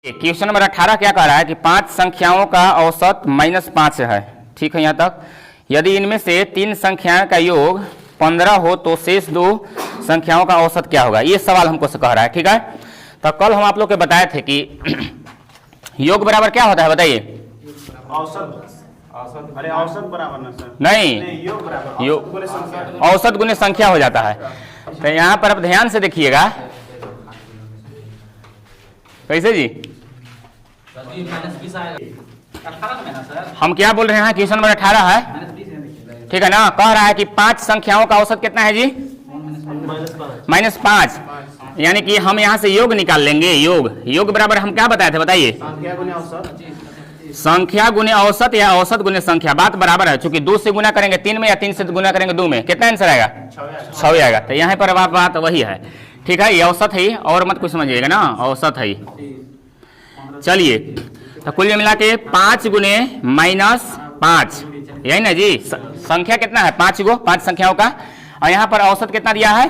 Question number 18 क्या कह रहा है कि 5 संख्याओं का औसत -5 है। ठीक है, यहाँ तक। यदि इनमें से 3 संख्याओं का योग 15 हो तो शेष 2 संख्याओं का औसत क्या होगा, ये सवाल हमको से कह रहा है। ठीक है, तो कल हम आप लोग को बताए थे कि योग बराबर क्या होता है, बताइए। अरे औसत बराबर ना सर, नहीं, योग बराबर योग औसत गुने संख्या हो जाता है। तो यहाँ पर अब ध्यान से देखिएगा, कैसे जी हम क्या बोल रहे हैं, क्वेश्चन नंबर 18 है। ठीक है ना, कह रहा है कि 5 संख्याओं का औसत कितना है जी, -5। यानी कि हम यहाँ से योग निकाल लेंगे। योग बराबर हम क्या बताए थे, बताइए। संख्या गुने औसत या औसत गुने संख्या, बात बराबर है। चूंकि 2 से गुना करेंगे 3 में या 3 से गुना करेंगे 2 में, कितना आंसर आएगा, 6 आएगा। तो यहाँ पर बात वही है। ठीक है, ये औसत है और मत कुछ समझिएगा ना, औसत है। चलिए, तो कुल मिला के 5 गुने -5, यही ना जी। संख्या कितना है, 5 संख्याओं का, और यहाँ पर औसत कितना दिया है,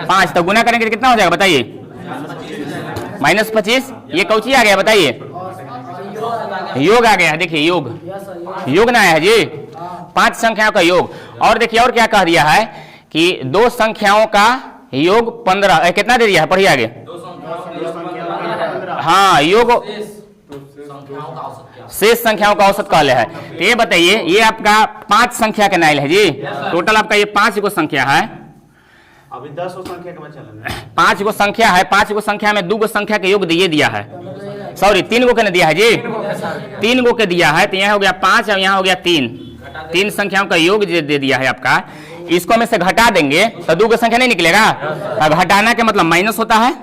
5। तो गुना करेंगे तो कितना हो जाएगा, बताइए। -25। ये कौची आ गया, बताइए। योग आ गया। देखिए योग ना आया है जी, 5 संख्याओं का योग। और देखिए और क्या कह दिया है कि 2 संख्याओं का योग 15, कितना दे दिया है, पढ़िए आगे। हाँ, योग शेष संख्याओं का औसत कहले है। तो ये बताइए, ये आपका 5 संख्या के नाइल है जी। टोटल आपका ये 5 गो संख्या है। अभी 10 संख्या के बचा 5 गो संख्या है। 5 गो संख्या में 2 गो संख्या के योग दिए दिया है, सॉरी 3 गो के दिया है जी, 3 गो के दिया है। तो यहाँ हो गया 5 और यहाँ हो गया 3 संख्याओं का योग दे दिया है आपका। इसको में से घटा देंगे तो 2 गो संख्या नहीं निकलेगा। अब घटाना के मतलब माइनस होता है,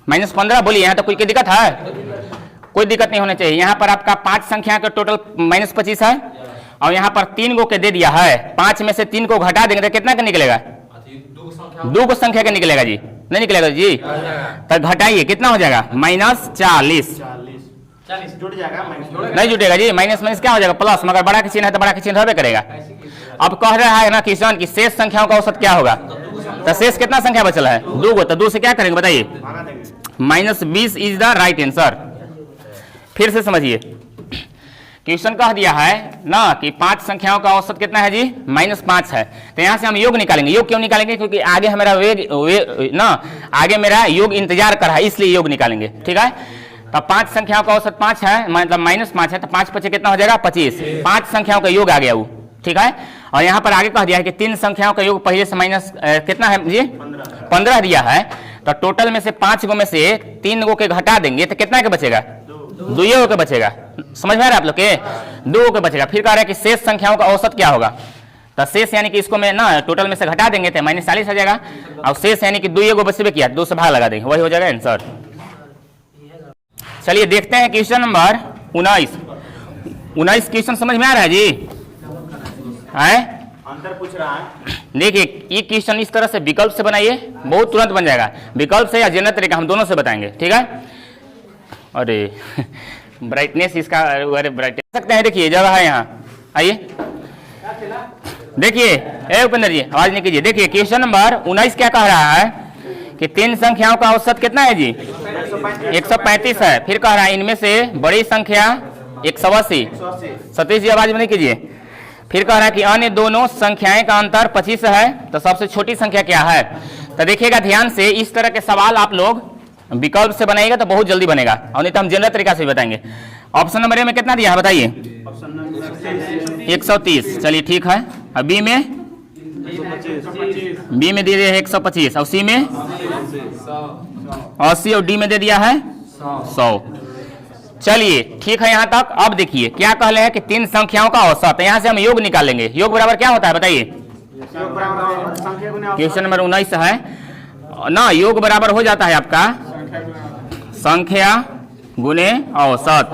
-15। बोलिए, यहाँ तो कोई दिक्कत है, कोई दिक्कत नहीं होना चाहिए। यहाँ पर आपका 5 संख्या का टोटल -25 है, और यहाँ पर 3 गो के दे दिया है। 5 में से 3 को घटा देंगे तो कितना का निकलेगा, 2 गो संख्या का निकलेगा जी, नहीं निकलेगा जी। तो घटाइए, कितना हो जाएगा, -40 जुट जाएगा। नहीं जुटेगा जी, माइनस क्या हो जाएगा, प्लस। मगर बड़ा का चिन्ह है तो बड़ा का चिन्ह होबे करेगा। अब कह रहा है ना किसान की शेष संख्याओं का औसत क्या होगा, तो शेष कितना संख्या बचल है, 2 गो। तो 2 से क्या करेंगे, बताइए। -20 इज द राइट आंसर। फिर से समझिए, क्वेश्चन कह दिया है ना कि 5 संख्याओं का औसत कितना है जी, -5 है। तो यहाँ से हम योग निकालेंगे। योग क्यों निकालेंगे, क्योंकि आगे हमारा आगे मेरा योग इंतजार कर रहा है, इसलिए योग निकालेंगे। ठीक है, तो 5 संख्याओं का औसत 5 है, मतलब -5 है। तो 5 × 5 कितना हो जाएगा, 25। 5 संख्याओं का योग आ गया वो। ठीक है, और यहाँ पर आगे कह दिया है कि 3 संख्याओं का योग पहले से माइनस कितना है जी, 15 दिया है। तो टोटल में से 5 गो में से 3 गो के घटा देंगे तो कितना के बचेगा, 2 गो के बचेगा। समझ में आ रहा है आप लोग के, 2 गो के बचेगा। फिर कह रहा है कि शेष संख्याओं का औसत क्या होगा, तो शेष यानी कि इसको में ना टोटल में से घटा देंगे तो -40 आ जाएगा, और शेष यानी कि 2 गो बचबे किया, 2 से भाग लगा देंगे, वही हो जाएगा आंसर। चलिए देखते हैं क्वेश्चन नंबर 19 क्वेश्चन समझ में आ रहा है जी, है अंतर पूछ रहा है। देखिए, ये क्वेश्चन इस तरह से विकल्प से बनाइए, बहुत तुरंत बन जाएगा। विकल्प से या जनरल तरीका, हम दोनों से बताएंगे। ठीक है, अरे ब्राइटनेस इसका, अरे ब्राइटनेस सकते हैं, देखिए जगह है यहाँ, आइए देखिए। उपेंद्र जी आवाज नहीं कीजिए। देखिए क्वेश्चन नंबर 19 क्या कह रहा है कि 3 संख्याओं का औसत कितना है जी, 135 है। फिर कह रहा है इनमें से बड़ी संख्या 180। सतीश जी आवाज में नहीं कीजिए। फिर कह रहा है कि अन्य दोनों संख्याएं का अंतर 25 है, तो सबसे छोटी संख्या क्या है। तो देखिएगा ध्यान से, इस तरह के सवाल आप लोग विकल्प से बनाइएगा तो बहुत जल्दी बनेगा, और नहीं तो हम जनरल तरीका से भी बताएंगे। ऑप्शन नंबर ए में कितना दिया है, बताइए। 130। चलिए ठीक है। अब बी में दे दिया है 125, और सी में 80, और डी में दे दिया है 100। चलिए ठीक है यहाँ तक। अब देखिए क्या कह रहे हैं कि 3 संख्याओं का औसत, यहाँ से हम योग निकालेंगे। योग बराबर क्या होता है, बताइए। क्वेश्चन नंबर 19 है ना, योग बराबर हो जाता है आपका संख्या गुने औसत।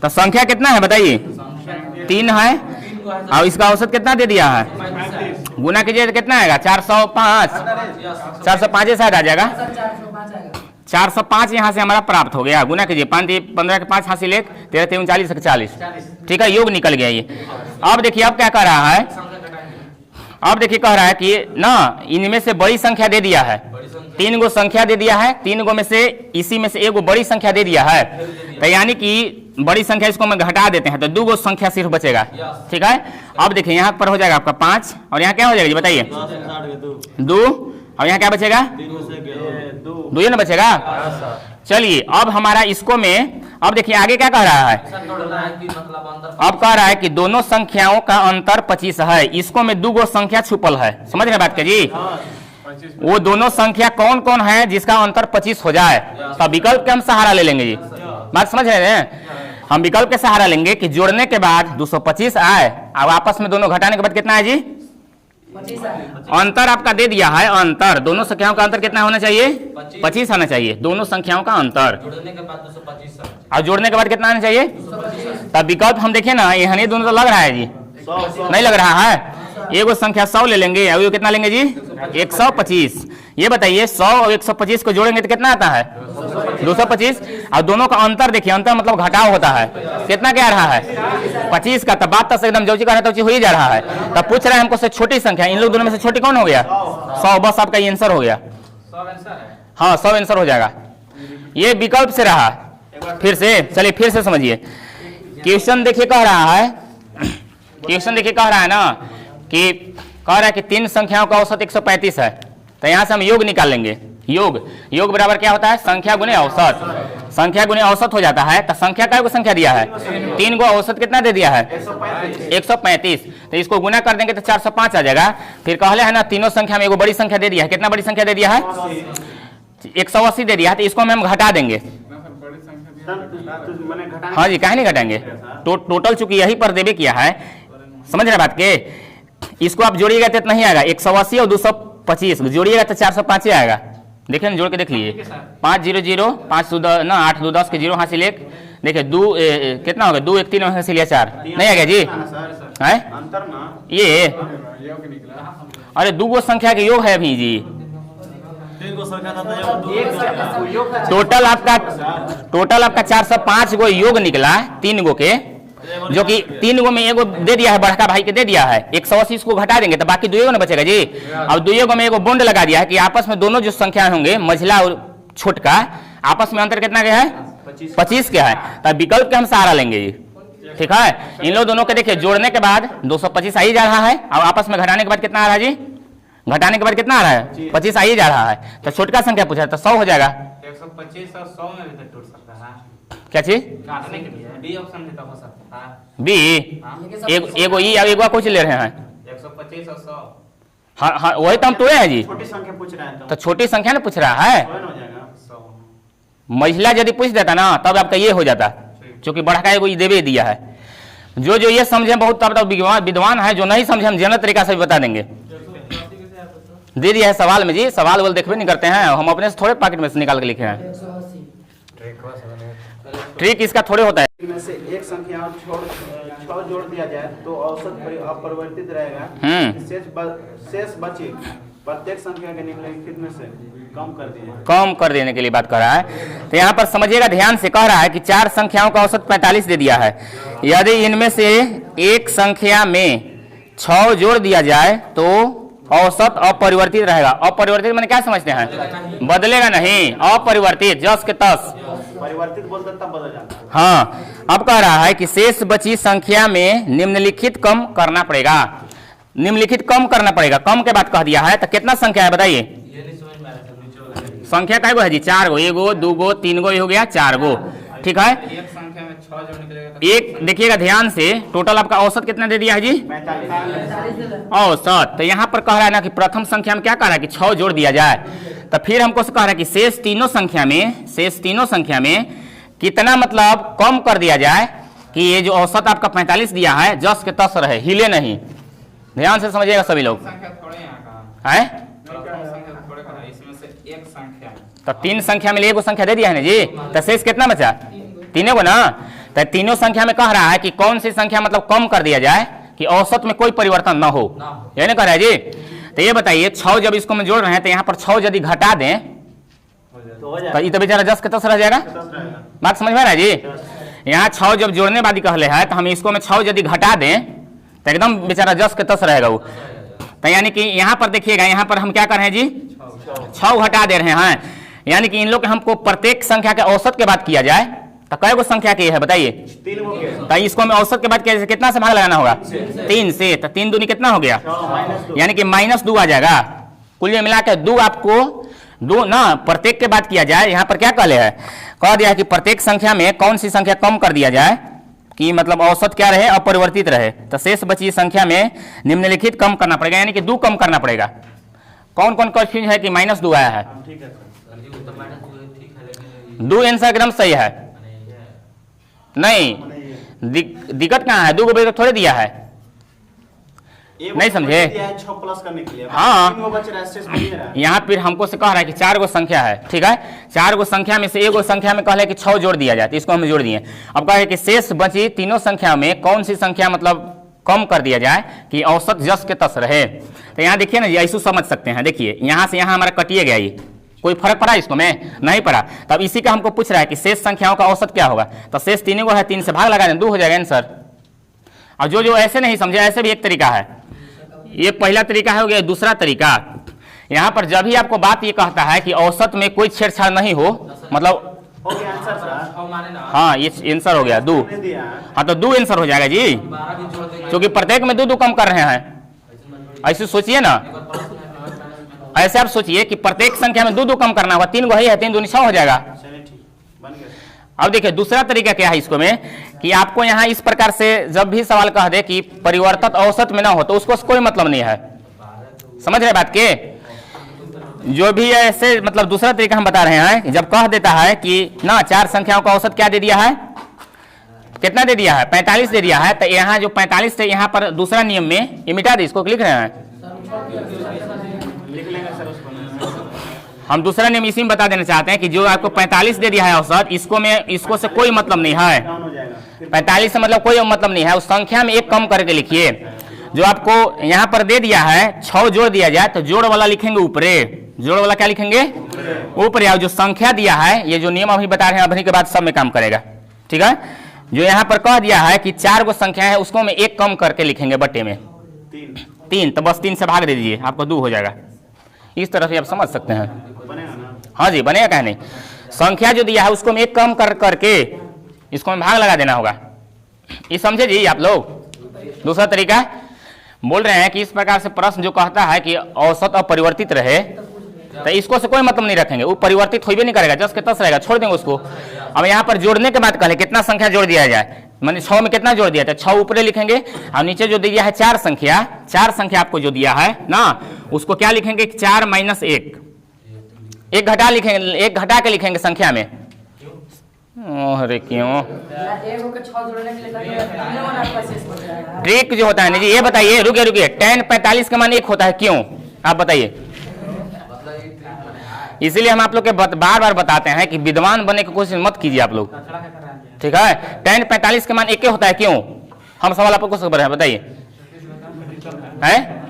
तो संख्या कितना है, बताइए। 3 है, और इसका औसत कितना दे दिया है, गुना कीजिए तो कितना आएगा, 405। 405 शायद आ जाएगा, 405 यहाँ से हमारा प्राप्त हो गया। गुना कीजिए, 15 के 5 हासिल 1, 13 3 40 40। ठीक है, योग निकल गया ये। अब देखिए अब क्या कर रहा है, अब देखिए कह रहा है कि ना इनमें से बड़ी संख्या दे दिया है, तीन गो संख्या दे दिया है, तीन गो में से इसी में से एक गो बड़ी संख्या दे दिया है, तो यानी कि बड़ी संख्या इसको हम घटा देते हैं तो दो गो संख्या सिर्फ बचेगा। ठीक है, अब देखिए यहाँ पर हो जाएगा आपका 5 और यहाँ क्या हो जाएगा जी बताइए 2 और यहाँ क्या बचेगा 2 ना बचेगा। चलिए अब हमारा इसको में अब देखिए आगे क्या कह रहा है, अब कह रहा है कि दोनों संख्याओं का अंतर 25 है, इसको में दो गो संख्या छुपल है, समझ रहे बात के जी। वो दोनों संख्या कौन कौन है जिसका अंतर 25 हो जाए, तो विकल्प के हम सहारा ले लेंगे जी, बात समझ रहे हैं। हम विकल्प के सहारा लेंगे कि जोड़ने के बाद 225 आए, अब आपस में दोनों घटाने के बाद कितना है जी 25 अंतर आपका दे दिया है, अंतर दोनों संख्याओं का अंतर कितना होना चाहिए 25 आना चाहिए, दोनों संख्याओं का अंतर, जोड़ने के बाद 225 और जोड़ने के बाद कितना आना चाहिए। 225 तब विकल्प हम देखें ना, यहाँ दोनों तो लग रहा है जी, 100 नहीं लग रहा है। एगो संख्या 100 ले लेंगे और ये कितना लेंगे जी 125। ये बताइए 100 और 125 को जोड़ेंगे तो कितना आता है 225, और दोनों का अंतर देखिए, अंतर मतलब घटाव होता है, कितना क्या रहा है 25 का। तब बात तो एकदम जो का हो ही जा रहा है। तब पूछ रहे हैं हमको से छोटी संख्या, इन लोग दोनों में से छोटी कौन हो गया 100, बस आपका ये आंसर हो गया। 100 आंसर है। हाँ 100 आंसर हो जाएगा, ये विकल्प से रहा। फिर से चलिए फिर से समझिए, क्वेश्चन देखिए कह रहा है, क्वेश्चन देखिए कह रहा है ना कि कह रहा है कि तीन संख्याओं का औसत 135 है, तो यहाँ से हम योग निकाल लेंगे। योग बराबर क्या होता है संख्या गुने औसत, संख्या गुने औसत हो जाता है। तो संख्या का संख्या दिया है 3 गो, औसत कितना दे दिया है 135, तो इसको गुना कर देंगे तो 405 आ जाएगा। फिर कहले है ना तीनों संख्या में एगो बड़ी संख्या दे दिया है, कितना बड़ी संख्या दे दिया है 180 दे दिया है, तो इसको हम घटा देंगे। हाँ जी काहे नहीं घटाएंगे, टोटल चूंकि यही पर देवे किया है, समझ रहे बात के। इसको आप जोड़िएगा तो नहीं आएगा, 180 और 225 जोड़िएगा तो 405 आएगा। देखिए ना जोड़ के देख लीजिए, 5 0 0 5 ना 8 2 10 के 0 हासिल 1, देखिए 2 कितना होगा 2 1 3 हासिल 4, नहीं आ गया जी है अंतर ना ये। अरे दो गो संख्या के योग है अभी जी, टोटल आपका 405 गो योग निकला, 3 गो के, जो कि 3 गो में एगो दे दिया है बड़का भाई के दे दिया है 180 को घटा देंगे तो बाकी 2 गो ना बचेगा जी। अब 2 गो में एगो बॉन्ड लगा दिया है कि आपस में दोनों जो संख्या होंगे मझला और छोटका आपस में अंतर कितना क्या है 25 क्या है, तब विकल्प के हम सहारा लेंगे जी। ठीक है, इन लोग दोनों के देखिए जोड़ने के बाद 225 आ ही जा रहा है, और आपस में घटाने के बाद कितना आ रहा है जी, घटाने के बाद कितना आ रहा है 25 आ ही जा रहा है। तो छोटका संख्या पूछा तो 100 हो जाएगा। 125 और 100 में भी टूट सकता है, क्या चीज काटने के लिए बी ऑप्शन भी तो हो सकता है। बी एगो ई और एगो कुछ ले रहे हैं 125 और 100 हाँ हाँ वही तो हम तोड़े हैं जी, छोटी संख्या पूछ रहे हैं तो छोटी संख्या ना पूछ रहा है, हो जाएगा 100 महिला यदि पूछ देता ना तब आपका ये हो जाता, क्योंकि बड़ा का एगो ये देवे दिया है। जो ये समझे बहुत तब तक विद्वान है, जो नहीं समझे हम जनरल तरीका से भी बता देंगे। दे दिया है सवाल में जी, सवाल वाल देखबे नहीं करते हैं हम, अपने से थोड़े पॉकेट में से निकाल के लिखे हैं। ट्रिक इसका थोड़े होता है। इनमें से एक संख्या और छह जोड़ दिया जाए तो औसत अपरिवर्तित रहेगा, शेष बची प्रत्येक संख्या के निम्नलिखित में से कम कर देने के लिए बात कर रहा है। तो यहाँ पर समझिएगा ध्यान से, कह रहा है कि 4 संख्याओं का औसत 45 दे दिया है, यदि इनमें से एक संख्या में 6 जोड़ दिया जाए तो औसत अपरिवर्तित रहेगा। अपरिवर्तित मैंने क्या समझते हैं, बदलेगा नहीं, अपरिवर्तित जस के तस, परिवर्तित बोलते तब बदल जाता है। हाँ अब कह रहा है कि शेष बची संख्या में निम्नलिखित कम करना पड़ेगा, निम्नलिखित कम करना पड़ेगा। कम के बाद कह दिया है तो कितना संख्या है बताइए, ये नहीं समझ में आ रहा है, संख्या का है जी 4 गो, 1 गो 2 गो 3 गो हो गया 4 गो। ठीक है, एक संख्या में 6 जोड़ निकलेगा तो एक देखिएगा ध्यान से, टोटल आपका औसत कितना दे दिया है जी 45 औसत। तो यहाँ पर कह रहा है ना कि प्रथम संख्या में क्या कह रहा है कि 6 जोड़ दिया जाए, तो फिर हमको कह रहा है कि शेष तीनों संख्या में कितना मतलब कम कर दिया जाए कि ये जो औसत आपका 45 दिया है जस के तस रहे, हिले नहीं। ध्यान से समझिएगा सभी लोग संख्या थोड़े यहाँ का है, प्रथम संख्या थोड़े का है, इसमें से एक संख्या तो 3 संख्या में एगो संख्या दे दिया है ना जी, तो शेष कितना बचा 3 गो ना। तो तीनों संख्या में कह रहा है कि कौन सी संख्या मतलब कम कर दिया जाए कि औसत में कोई परिवर्तन ना हो, यही ना कह रहा है जी। तो ये बताइए 6 जब इसको हम जोड़ रहे हैं तो यहाँ पर 6 यदि घटा दें तो ये तो बेचारा जस के तस रह जाएगा, बात समझ में आ रहा है जी। यहाँ 6 जब जोड़ने वाली कहले है तो हम इसको में 6 यदि घटा दें तो एकदम बेचारा जस के तस रहेगा वो। तो यानी कि यहाँ पर देखिएगा, यहाँ पर हम क्या कर रहे हैं जी 6 घटा दे रहे हैं, यानी कि इन लोग के हमको प्रत्येक संख्या के औसत के बात किया जाए तो कई गो संख्या की है बताइए? 3 हो गया। तो इसको हमें औसत के बाद किया जाए, कितना से भाग लगाना होगा? 3 से। तो 3 दूनी कितना हो गया? यानी कि -2 आ जाएगा। कुल मिला के 2 आपको 2 ना प्रत्येक के बाद किया जाए। यहाँ पर क्या कहले है, कह दिया है कि प्रत्येक संख्या में कौन सी संख्या कम कर दिया जाए कि मतलब औसत क्या रहे, अपरिवर्तित रहे। तो शेष बची संख्या में निम्नलिखित कम करना पड़ेगा, यानी कि 2 कम करना पड़ेगा। कौन कौन कंफ्यूज है कि -2 आया है? ठीक है सर। 2 आंसर एकदम सही है। नहीं, दिक्कत कहाँ है? 2 को थोड़े दिया है, नहीं समझे? 6 प्लस करने के लिए। हाँ। 3 बच रहा है, शेष बच रहा है। यहाँ फिर हमको से कह रहा है कि 4 गो संख्या है, ठीक है? 4 गो संख्या में से 1 गो संख्या में कहले कि 6 जोड़ दिया जाए, तो इसको हम जोड़ दिए। अब कहे कि शेष बची तीनों संख्या में कौन सी संख्या मतलब कम कर दिया जाए कि औसत जस के तस रहे। तो यहाँ देखिए ना, ऐसे समझ सकते हैं। देखिए यहाँ से यहाँ हमारा कटिए गया, ये कोई फर्क पड़ा इसको में? नहीं पड़ा। तब इसी का हमको पूछ रहा है कि शेष संख्याओं का औसत क्या होगा। तो शेष 3 गो है, 3 से भाग लगा दें, 2 हो जाएगा आंसर। और जो ऐसे नहीं समझे, ऐसे भी एक तरीका है। ये पहला तरीका हो गया। दूसरा तरीका, यहाँ पर जब भी आपको बात ये कहता है कि औसत में कोई छेड़छाड़ नहीं हो, मतलब हो गया आंसर सर। हाँ ये आंसर हो गया 2। दिया। हाँ तो 2 आंसर हो जाएगा जी, क्योंकि प्रत्येक में 2 कम कर रहे हैं। ऐसे सोचिए ना, ऐसे आप सोचिए कि प्रत्येक संख्या में 2 कम करना होगा। 3 गो ही है, 3 दूनी 6 हो जाएगा। चलिए ठीक, बन गया। अब देखिए दूसरा तरीका क्या है इसको में, कि आपको यहाँ इस प्रकार से जब भी सवाल कह दे कि परिवर्तित औसत में ना हो, तो उसको कोई मतलब नहीं है। समझ रहे बात के? जो भी ऐसे मतलब दूसरा तरीका हम बता रहे हैं, जब कह देता है कि ना 4 संख्याओं का औसत क्या दे दिया है, कितना दे दिया है? 45 दे दिया है। तो यहाँ जो 45 है, यहाँ पर दूसरा नियम में ये मिटा दे, इसको लिख रहे हैं लिख लेंगे सर उसको। हम। दूसरा नियम इसी में बता देना चाहते हैं कि जो आपको 45 दे दिया है औसत, इसको से कोई मतलब नहीं है। डाउन हो जाएगा। 45 से मतलब कोई मतलब नहीं है। उस संख्या में 1 कम करके लिखिए। जो आपको यहाँ पर दे दिया है 6 जोड़ दिया जाए, तो जोड़ वाला लिखेंगे ऊपरे। जोड़ वाला क्या लिखेंगे? ऊपर। या जो संख्या दिया है, ये जो नियम अभी बता रहे हैं अभी के बाद सब में काम करेगा, ठीक है? जो यहाँ पर कह दिया है कि 4 गो संख्या है, उसको में 1 कम करके लिखेंगे बट्टे में 3। तो बस 3 से भाग दे दीजिए, आपको 2 हो जाएगा। इस तरह से आप समझ सकते हैं। बनेगा ना? हाँ जी बनेगा, कहीं नहीं। संख्या जो दिया है उसको में 1 कम करके इसको में भाग लगा देना होगा। ये समझे जी आप लोग? दूसरा तरीका बोल रहे हैं कि इस प्रकार से प्रश्न जो कहता है कि औसत अपरिवर्तित रहे, तो इसको से कोई मतलब नहीं रखेंगे। वो परिवर्तित हो भी नहीं करेगा, जस के तस रहेगा, छोड़ देंगे उसको। अब यहाँ पर जोड़ने के बाद कहले कितना संख्या जोड़ दिया जाए, मैंने 6 में कितना जोड़ दिया था? 6 ऊपरे लिखेंगे, और नीचे जो दिया है 4 संख्या आपको जो दिया है ना, उसको क्या लिखेंगे? 4 - 1। 1 घटा लिखेंगे, 1 घटा के लिखेंगे संख्या में। अरे क्यों? ट्रिक जो होता है ना जी, ये बताइए, रुकिए। tan 45 का मान 1 होता है, क्यों? आप बताइए। इसीलिए हम आप लोग के बार बार बताते हैं कि विद्वान बनने की कोशिश मत कीजिए आप लोग, ठीक है? tan 45 का मान 1 होता है, क्यों? हम सवाल आपको खबर है, बताइए। है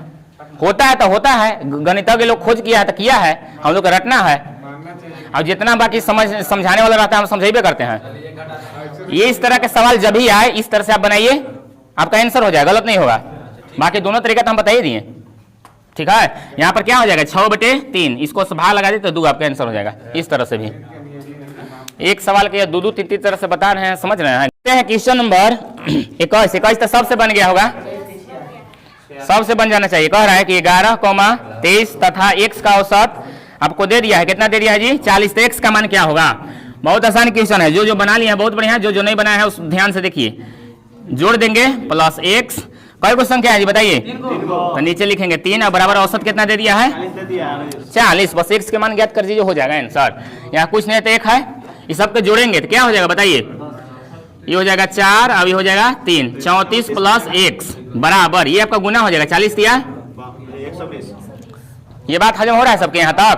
होता है तो होता है, गणितज्ञ लोग खोज किया है तो किया है, हम लोग को रटना है। और जितना बाकी समझाने वाला रहता है हम समझेबे करते हैं। ये इस तरह के सवाल जब भी आए, इस तरह से आप बनाइए, आपका आंसर हो जाएगा, गलत नहीं होगा। बाकी दोनों तरीका तो हम बताइए दिए, ठीक है? यहाँ पर क्या हो जाएगा? 6/3, इसको भाग लगा दे तो 2 आपका आंसर हो जाएगा। इस तरह से भी एक सवाल के 2-2, 3-3 तरह से बता रहे हैं, समझ रहे हैं? क्वेश्चन नंबर 21 तो सबसे बन गया होगा, सबसे बन जाना चाहिए। कह रहा है कि 11, 23 तथा x का औसत आपको दे दिया है। कितना दे दिया है जी? 40। तो x का मान क्या होगा? बहुत आसान क्वेश्चन है। जो बना लिया है बहुत बढ़िया, जो नहीं बनाया है उस ध्यान से देखिए। जोड़ देंगे प्लस x, कई को संख्या है जी बताइए? तो नीचे लिखेंगे 3 और बराबर औसत कितना दे दिया है? 40। बस x के मान ज्ञात कर दीजिए, हो जाएगा आंसर। यहाँ कुछ नहीं तो 1 है, इस सबके जोड़ेंगे तो क्या हो जाएगा बताइए? ये हो जाएगा 4, अब ये हो जाएगा 3। 34 प्लस x बराबर, ये आपका गुना हो जाएगा 40 दिया 120। ये बात हजम हो रहा है सबके यहाँ तक?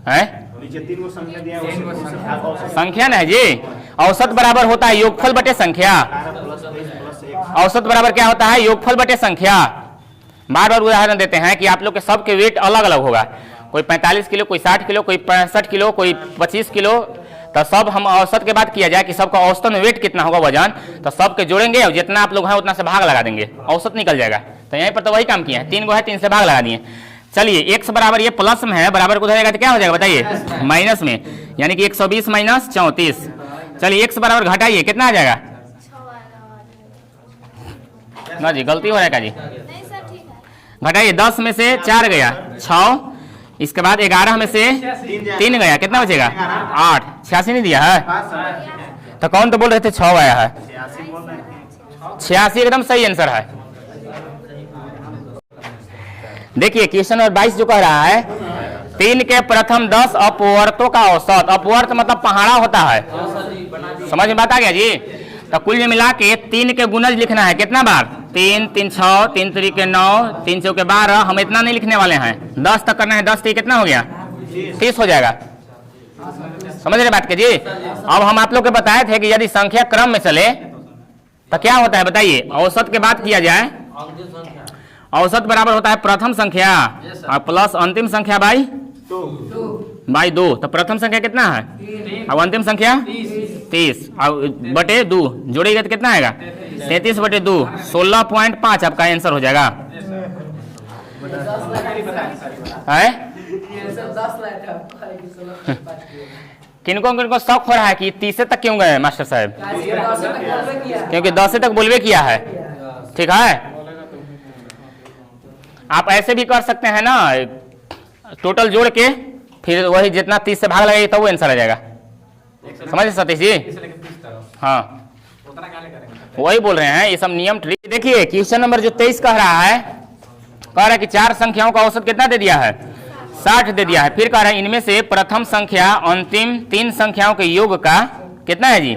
है नीचे 3 गो संख्या दिया है, उससे संख्या ना जी, औसत बराबर होता है योगफल बटे संख्या। 18 प्लस 23 प्लस 1। औसत बराबर क्या होता है? योगफल बटे संख्या। बार बार उदाहरण देते हैं कि आप लोग के सबके वेट अलग अलग होगा, कोई 45 किलो, कोई 60 किलो, कोई 65 किलो, कोई 25 किलो। तो सब हम औसत के बाद किया जाए कि सबका औसतन वेट कितना होगा, वजन, तो सबके जोड़ेंगे और जितना आप लोग हैं उतना से भाग लगा देंगे, औसत निकल जाएगा। तो यहीं पर तो वही काम किया है, 3 गो है, 3 से भाग लगा दिए। चलिए x बराबर ये प्लस में है, बराबर को उधर जाएगा तो क्या हो जाएगा बताइए माइनस में, यानी कि 120 माइनस 34। चलिए x बराबर घटाइए, कितना आ जाएगा? ना जी गलती हो रहा है क्या जी? नहीं सर ठीक है। घटाइए, 10 में से 4 गया 6, इसके बाद 11 में से 3 गया, कितना बचेगा? 8। 86 नहीं दिया है हाँ सर, तो कौन तो बोल रहे थे 6 आया है? 86 बोल रहे हैं। 86 एकदम सही आंसर है। देखिए क्वेश्चन नंबर 22 जो कह रहा है 3 के प्रथम 10 अपवर्तों का औसत, अपवर्त मतलब पहाड़ा होता है, समझ में बात आ गया जी? तो कुल मिला के 3 के गुणज लिखना है, कितना बार? 3 3 6, 3 3 के 9, 3 4 के 12, हम इतना नहीं लिखने वाले हैं, 10 तक करना है। 10 3 कितना हो गया? 30 हो जाएगा, समझ रहे बात के जी? अब हम आप लोग को बताए थे कि यदि संख्या क्रम में चले तो क्या होता है बताइए? औसत के बात किया जाए, औसत बराबर होता है प्रथम संख्या और प्लस अंतिम संख्या बाई 2। तो प्रथम संख्या कितना है और अंतिम संख्या 30 और बटे 2 जोड़ेगा तो कितना आएगा? 33 बटे 2, 16.5 आपका आंसर हो जाएगा। है किनको किनको शौक हो रहा है कि 30 तक क्यों गए मास्टर साहब? क्योंकि 10 तक बोलवे किया है, ठीक है? आप ऐसे भी कर सकते हैं ना, टोटल जोड़ के फिर वही जितना 30 से भाग लगेगा तो वो आंसर आ जाएगा, समझे सतीश जी? हाँ वही बोल रहे हैं, ये सब नियम ट्रिक। देखिए क्वेश्चन नंबर जो 23 कह रहा है कि 4 संख्याओं का औसत कितना दे दिया है? 60 दे दिया है। फिर कह रहा है इनमें से प्रथम संख्या अंतिम 3 संख्याओं के योग का कितना है जी?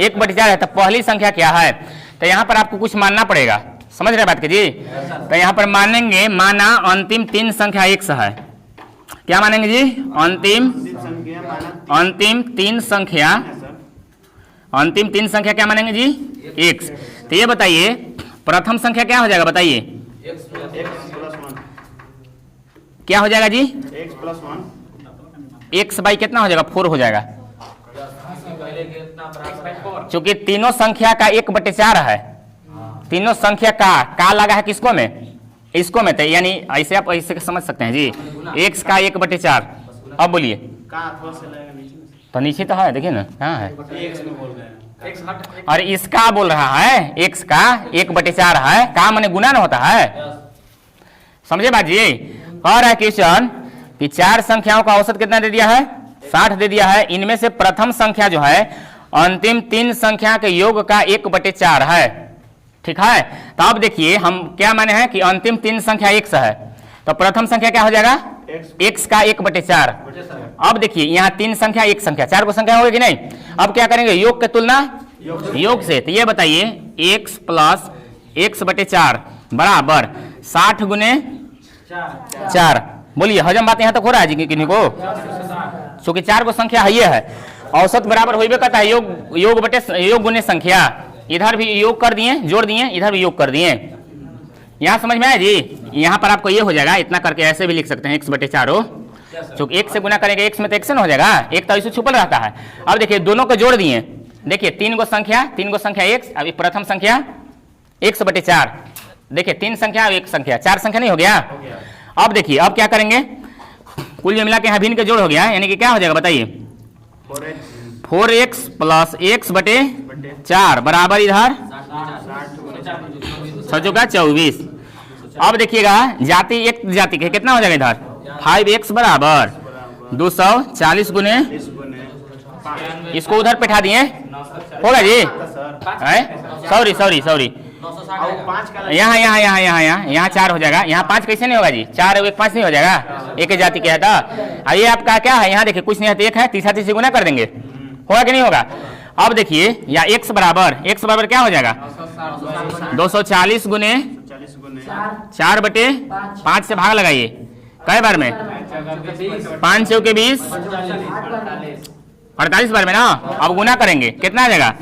1/4 है। तो पहली संख्या क्या है? तो यहाँ पर आपको कुछ मानना पड़ेगा, समझ रहे बात के जी? तो यहाँ पर मानेंगे, माना अंतिम 3 संख्या x है, क्या मानेंगे जी? अंतिम 3 संख्या क्या मानेंगे जी? x। तो ये बताइए प्रथम संख्या क्या हो जाएगा बताइए? क्या हो जाएगा जी? x बाई कितना हो जाएगा? 4 हो जाएगा, क्योंकि तीनों संख्या का 1/4 है। तीनों संख्या का लगा है किसको में? इसको में, तो यानी ऐसे आप ऐसे समझ सकते हैं जी, x का 1/4। अब बोलिए तो नीचे तो है, देखिए ना कहाँ है? और इसका बोल रहा है x का 1/4 है, का माने गुना ना होता है, समझे बात जी? और है क्वेश्चन कि 4 संख्याओं का औसत कितना दे दिया है? 60 दे दिया है। इनमें से प्रथम संख्या जो है अंतिम 3 संख्या के योग का 1/4 है, ठीक है? तो अब देखिए हम क्या माने हैं कि अंतिम 3 संख्या x है, तो प्रथम संख्या क्या हो जाएगा? x का 1/4। अब देखिए यहाँ 3 संख्या 1 संख्या 4 को संख्या होगी नहीं। अब क्या करेंगे? योग के तुलना योग से। तो ये बताइए x प्लस 1/4 बराबर 60 गुने 4। बोलिए हजम बात यहाँ तक हो रहा है जी किन्हीं को? क्योंकि 4 को संख्या है, ये है औसत बराबर होइबे करता है योग गुने संख्या। इधर भी योग कर दिए, जोड़ दिए, इधर भी योग कर दिए। यहाँ समझ में आया जी? यहाँ पर आपको ये हो जाएगा, इतना करके ऐसे भी लिख सकते हैं x/4 हो, क्योंकि 1 से गुना करेंगे x में तो x न हो जाएगा, एक तो इसे छुपल रहता है। अब देखिए दोनों को जोड़ दिए, देखिए 3 को संख्या x, अभी प्रथम संख्या 1/4, देखिए 3 संख्या और 1 संख्या, 4 संख्या नहीं हो गया? अब देखिए अब क्या करेंगे? कुल मिला के यहाँ भिन्न के जोड़ हो गया, यानी कि क्या हो जाएगा बताइए? 4x प्लस 1/4 बराबर इधर 6×24। अब देखिएगा जाति एक जाति के कितना हो जाएगा इधर? 5x बराबर 240 गुने, इसको उधर बैठा दिए, होगा जी? सॉरी यहाँ 4 हो जाएगा, यहाँ 5 कैसे नहीं होगा जी? 4 और 1 5 नहीं हो जाएगा, एक ही जाति क्या था। ये आपका क्या है? यहाँ देखिए कुछ नहीं है तो 1 है, तीसरा तीसरी गुना कर देंगे, होगा कि नहीं होगा? अब देखिए या x बराबर क्या हो जाएगा? 240 गुने 4/5 से भाग लगाइए, कई बार में? 5 चौके 20, 48 बार में ना। अब गुना करेंगे कितना आ जाएगा?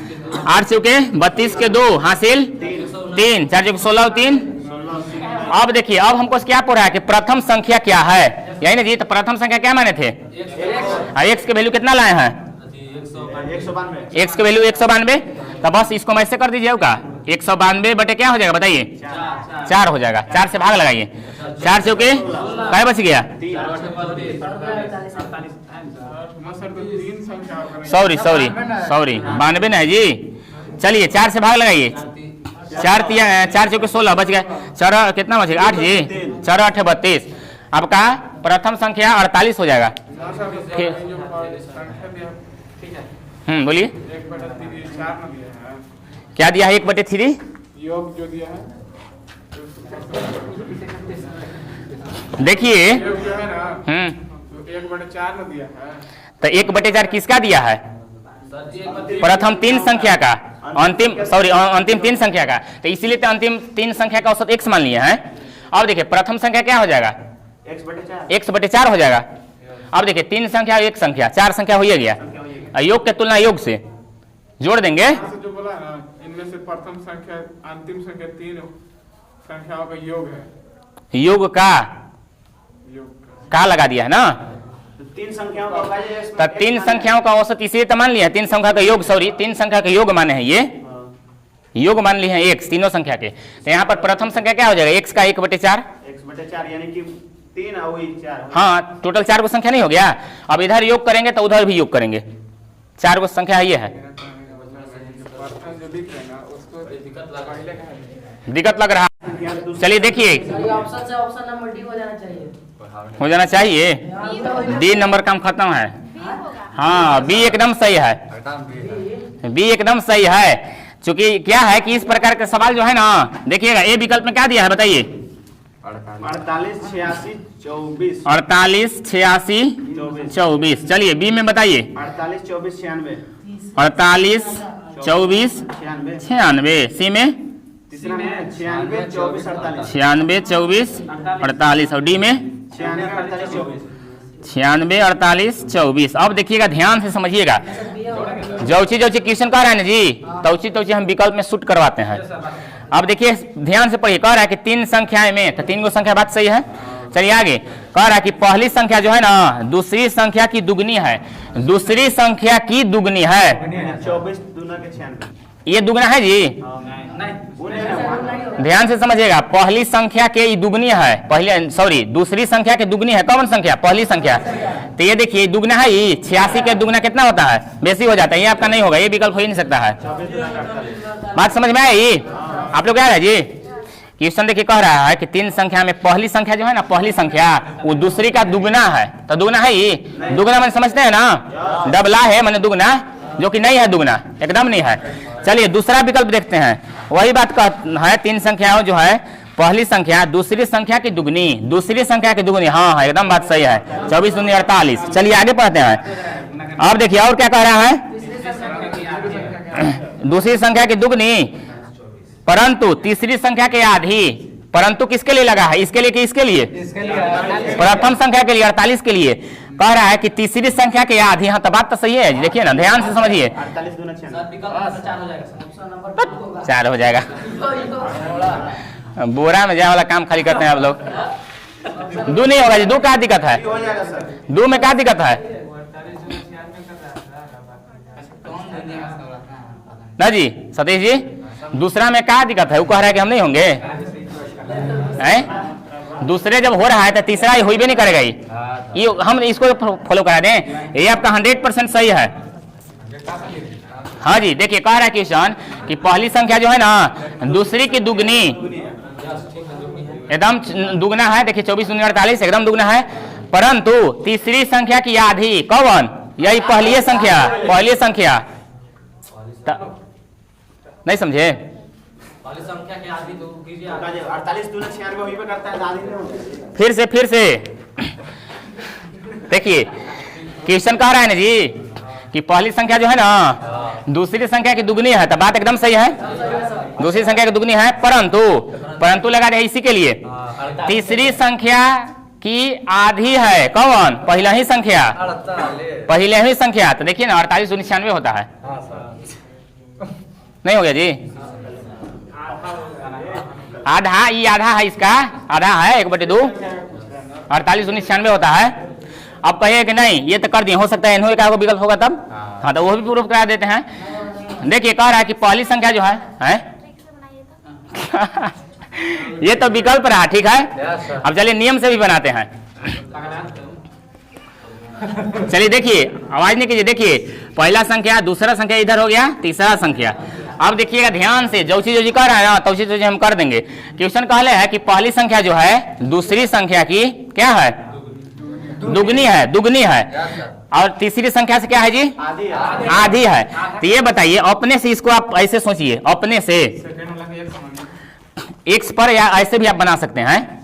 8 चौके 32 के 2 हासिल 3, 4 चौके 16 3। अब देखिए अब हमको क्या पढ़ा है कि प्रथम संख्या क्या है, यही ना जी? तो प्रथम संख्या क्या माने थे? x के वैल्यू कितना लाए हैं? x के वैल्यू 192। तो बस इसको ऐसे कर दीजिएगा, 192 बटे क्या हो जाएगा बताइए? 4 हो जाएगा। 4 से भाग लगाइए। 4 से ओके क्या बच गया? सॉरी 92 ना है जी। चलिए 4 से भाग लगाइए। 4 से 16 बच गया। 4 कितना बचेगा? 8 जी। 4 8 32। आपका प्रथम संख्या 48 हो जाएगा। बोलिए क्या दिया है? 1/3 योग जो दिया है देखिए। योग जो है ना तो 1/4 में दिया है। तो 1/4 किसका दिया है? प्रथम 3 संख्या का, अंतिम 3 संख्या का। तो इसीलिए तो अंतिम 3 संख्या का औसत x मान लिया है। अब देखिए प्रथम संख्या क्या हो जाएगा? x/4 हो जाएगा। अब देखिए 3 संख्या 1 संख्या 4 संख्या हो गया। योग के तुलना योग से जोड़ देंगे। यहाँ से जो बोला ना, इनमें से प्रथम संख्या अंतिम संख्या 3 संख्याओं का योग है। योग का लगा दिया है ना। तो 3 संख्याओं का होगा ये तो 3 संख्याओं का औसत इसीलिए तो मान लिया है। 3 संख्या का योग 3 संख्या का योग माने हैं ये। योग मान लिए हैं x तीनों संख्या के। तो यहाँ पर प्रथम संख्या क्या हो जाएगा? x का 1/4 यानी कि 3 और 4। हाँ टोटल 4 को संख्या नहीं हो गया। अब इधर योग करेंगे तो उधर भी योग करेंगे। 4 को संख्या ये है। प्रथम जो दिख रहा है ना उसको दिक्कत लग रहा। चलिए देखिए ऑप्शन से ऑप्शन नंबर डी हो जाना चाहिए। डी नंबर काम खत्म है। हाँ बी एकदम सही है। बी एकदम सही है। चूंकि क्या है कि इस प्रकार के सवाल जो है ना, देखिएगा ए विकल्प में क्या दिया है बताइए? 48 86 24 48 86 24। चलिए बी में बताइए? 48 24 96 48 24 96। सी में तीसरा में 96 24 48 96 24 48 और डी में 96 48 24। 96 48 24। अब देखिएगा ध्यान से समझिएगा। जौची क्वेश्चन कह रहा है ना जी, तौची हम विकल्प में शूट करवाते हैं। अब देखिए ध्यान से पढ़िए। कह रहा है कि 3 संख्याएं में, तो 3 को संख्या बात सही है। चलिए आगे कह रहा है कि पहली संख्या जो है ना दूसरी संख्या की दुगनी है। दूसरी संख्या की दुगनी है। 24 दूना के 96। ये दुगना है जी। ध्यान से समझिएगा। पहली संख्या के ये दुगनी है। दूसरी संख्या के दुगनी है। कौन संख्या? पहली संख्या। तो ये देखिए दुगना है ये। 86 के दुगना कितना होता है? बेसी हो जाता है। ये आपका नहीं होगा, ये विकल्प हो ही नहीं सकता है। बात समझ में आई? आप लोग क्या है जी? क्वेश्चन देखिए कह रहा है कि 3 संख्या में पहली संख्या जो है ना, पहली संख्या वो दूसरी का दुगना है। तो दुगना है ये। दुगना मैंने समझते हैं ना, डबला है मैंने दुगना, जो कि नहीं है दुगना, एकदम नहीं है। चलिए दूसरा विकल्प देखते हैं। वही बात है 3 संख्याओं जो है पहली संख्या दूसरी संख्या की दुगनी, दूसरी संख्या की दुगनी। हाँ एकदम बात सही है। 24 दूनी 48। चलिए आगे पढ़ते हैं। अब देखिए और क्या कह रहा है? दूसरी संख्या की दुगनी परंतु तीसरी संख्या के आधी। परंतु किसके लिए लगा है? इसके लिए कि इसके लिए? प्रथम संख्या के लिए 48 के लिए। कह रहा है कि तीसरी संख्या के आधी। हाँ तो बात तो सही है। देखिए ना ध्यान से समझिए। 48 दूना 96। 4 हो जाएगा। बोरा में जाने वाला काम खाली करते हैं आप लोग। 2 नहीं होगा जी। 2 क्या दिक्कत है? हो जाएगा सर। 2 में क्या दिक्कत है ना जी? सतीश जी दूसरा में क्या दिक्कत है? वो कह रहा है कि हम नहीं होंगे हैं? दूसरे जब हो रहा है तो तीसरा ही हो भी नहीं करेगा। ये हम इसको फॉलो करा दें। ये आपका 100% सही है। हाँ जी देखिए कह रहा है क्वेश्चन कि पहली संख्या जो है ना दूसरी की दुगनी एकदम दुगना है। देखिए 24 दूनी 48 एकदम दुगना है। परंतु तीसरी संख्या की आधी। कौन? यही पहली संख्या। पहली संख्या नहीं समझे? पहली संख्या के आधी तो कीजिए। 48 दूना 96 वही पे करता है, आधी नहीं होता। फिर से देखिए क्वेश्चन कह रहा है ना जी कि पहली संख्या जो है ना दूसरी संख्या की दुगनी है। तो बात एकदम सही है। दूसरी संख्या की दुगनी है परंतु लगा दिया इसी के लिए। तीसरी संख्या की आधी है। कौन? पहला ही संख्या। पहले ही संख्या। तो देखिए ना 48 दूनी 96 होता है। नहीं हो गया जी? आधा, ये आधा है, इसका आधा है 1/2। 48 दूनी 96 होता है। अब कहिए कि नहीं ये तो कर दिए, हो सकता है इन्हों का विकल्प होगा तब। हाँ तो वो भी प्रूफ करा देते हैं। देखिए कह रहा है कि पहली संख्या जो है ये तो विकल्प रहा, ठीक है। अब चलिए नियम से भी बनाते हैं। चलिए देखिए, आवाज नहीं कीजिए, देखिए पहला संख्या, दूसरा संख्या इधर हो गया, तीसरा संख्या। अब देखिएगा ध्यान से, जो चीज कह रहा है ना तो चीज हम कर देंगे। क्वेश्चन कहले है कि पहली संख्या जो है दूसरी संख्या की क्या है, दुगनी है, और तीसरी संख्या से क्या है जी, आधी है। तो ये बताइए, अपने से इसको आप ऐसे सोचिए, अपने से x पर, या ऐसे भी आप बना सकते हैं।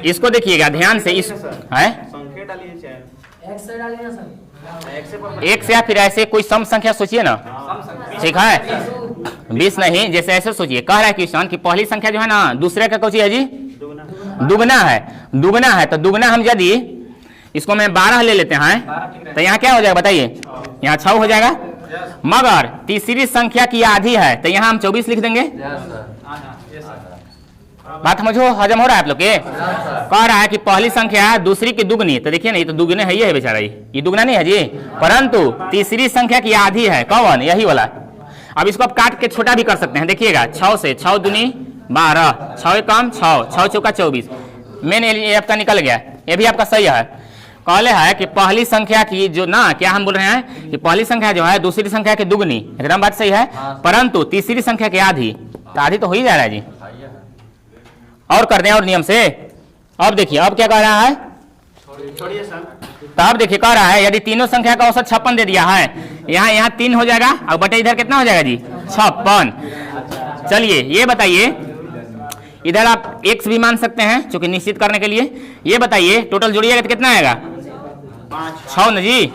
इसको देखिएगा ध्यान से, इस है संख्या डालिए चाहे एक्स से डालिए ना सर। एक या फिर ऐसे कोई सम संख्या सोचिए ना, ठीक है। 20 नहीं, जैसे ऐसे सोचिए, कह रहा है क्वेश्चन कि पहली संख्या जो है ना दूसरे का कौची है जी, दुगना है। तो दुगना हम यदि इसको मैं 12 ले लेते हैं तो यहाँ क्या हो जाएगा बताइए, यहाँ 6 हो जाएगा। मगर तीसरी संख्या की आधी है तो यहाँ हम 24 लिख देंगे। बात समझो, हजम हो रहा है आप लोग के। कह रहा है कि पहली संख्या है दूसरी की दुगनी, तो देखिए ना, ये तो दुगने है, ये है बेचारा, ये दुगना नहीं है जी, परंतु तीसरी संख्या की आधी है, कौन, यही वाला। अब इसको आप काट के छोटा भी कर सकते हैं, देखिएगा 6 से, 6 दूनी 12, 6 कम 6, 6 चौका 24, मैंने ये आपका निकल गया, ये भी आपका सही है। कहले है कि पहली संख्या की जो ना, क्या हम बोल रहे हैं कि पहली संख्या जो है दूसरी संख्या की दुगनी, एकदम बात सही है, परंतु तीसरी संख्या की आधी, तो आधी तो हो ही जा रहा है जी। और कर दें और नियम से। अब देखिए, अब क्या कह रहा है, छोड़िए सर। तो अब देखिए कह रहा है यदि तीनों संख्या का औसत 56 दे दिया है, यहाँ 3 हो जाएगा, और बटे इधर कितना हो जाएगा जी, 56। चलिए ये बताइए, इधर आप x भी मान सकते हैं चूंकि निश्चित करने के लिए। ये बताइए टोटल जोड़िएगा तो कितना आएगा, 6 न जी,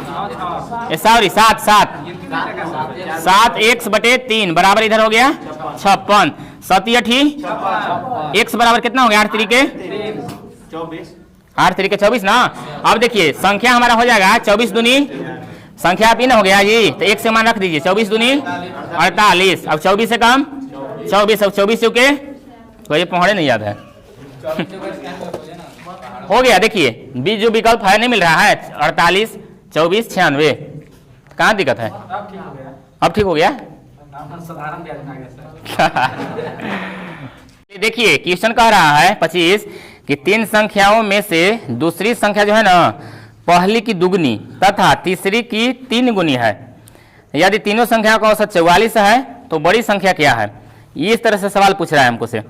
सॉरी 7 x बटे 3 बराबर इधर हो गया 56। 7 x बराबर कितना हो गया, 8 तरीके 24 ना। अब देखिए संख्या हमारा हो जाएगा 24 दूनी, संख्या आप ही ना हो गया जी, तो 1 से मान रख दीजिए, 24 दूनी 48। अब 24 से कम 24, अब 24 चुके तो ये पहुंचे नहीं याद है। हो गया, देखिए बीच जो विकल्प है नहीं मिल रहा है, 48, 24, 96, कहाँ दिक्कत है, अब ठीक हो गया। देखिए क्वेश्चन कह रहा है 25 कि 3 संख्याओं में से दूसरी संख्या जो है ना पहली की दुगनी तथा तीसरी की 3 गुनी है। यदि तीनों संख्या का औसत 44 है तो बड़ी संख्या क्या है। इस तरह से सवाल पूछ रहा है हमको से।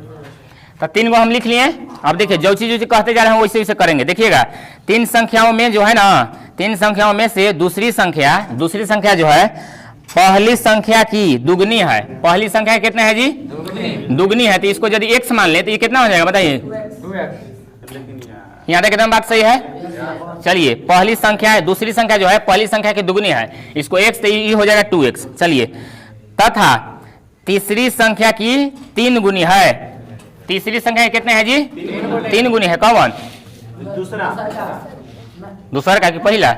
तो 3 को हम लिख लिए। अब देखिए जो चीज कहते जा रहे हैं वैसे वैसे करेंगे। देखिएगा 3 संख्याओं में जो है ना, 3 संख्याओं में से दूसरी संख्या जो है पहली संख्या की दुगनी है। पहली संख्या कितना है जी, दुगनी है। तो इसको यदि x मान ले तो ये कितना हो जाएगा बताइए, यहाँ तक एकदम बात सही है। चलिए पहली संख्या है, दूसरी संख्या जो है पहली संख्या की दुगनी है, इसको x तो ये हो जाएगा 2x। चलिए तथा तीसरी संख्या की 3 गुनी है। तीसरी संख्या कितने है जी, 3 गुनी है। कौन, दूसरा का कि पहला,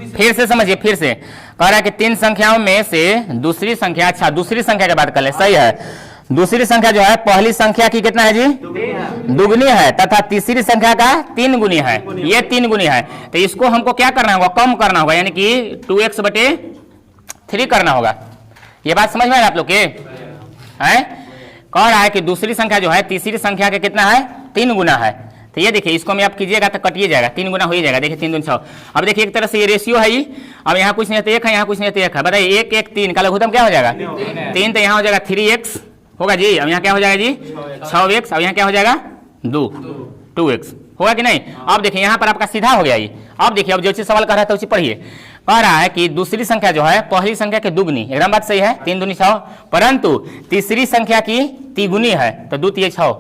फिर से समझिए, फिर से कह रहा है कि 3 संख्याओं में से दूसरी संख्या, अच्छा दूसरी संख्या की बात कर ले, सही है। दूसरी संख्या जो है पहली संख्या की कितना है जी, दुगनी है तथा तीसरी संख्या का 3 गुनी है। ये 3 गुनी है तो इसको हमको क्या करना होगा, कम करना होगा, यानी कि 2x बटे 3 करना होगा। ये बात समझ में आ रहा है आप लोग के हैं। कह रहा है कि दूसरी संख्या जो है तीसरी संख्या के कितना है, 3 गुना है। तो ये देखिए इसको मैं आप कीजिएगा तो कटिए जाएगा, 3 गुना हो ही जाएगा। देखिए 3 दूनी 6। अब देखिए एक तरह से ये रेशियो है ही। अब यहाँ कुछ नहीं तो 1 है, यहाँ कुछ नहीं तो 1 है। बताइए 1 1 3 का लघुत्तम क्या हो जाएगा, 3। तो यहाँ हो जाएगा 3x होगा जी। अब यहाँ क्या हो जाएगा जी 6x। अब यहाँ क्या हो जाएगा 2x होगा कि नहीं। अब देखिए यहाँ पर आपका सीधा हो गया ये। अब देखिए अब जो चीज सवाल कर रहा है तो उसी पढ़िए। कह रहा है कि दूसरी संख्या जो है पहली संख्या के दुगनी, एकदम बात सही है, 3 दूनी 6, परंतु तीसरी संख्या की तिगुनी है तो 2 3 6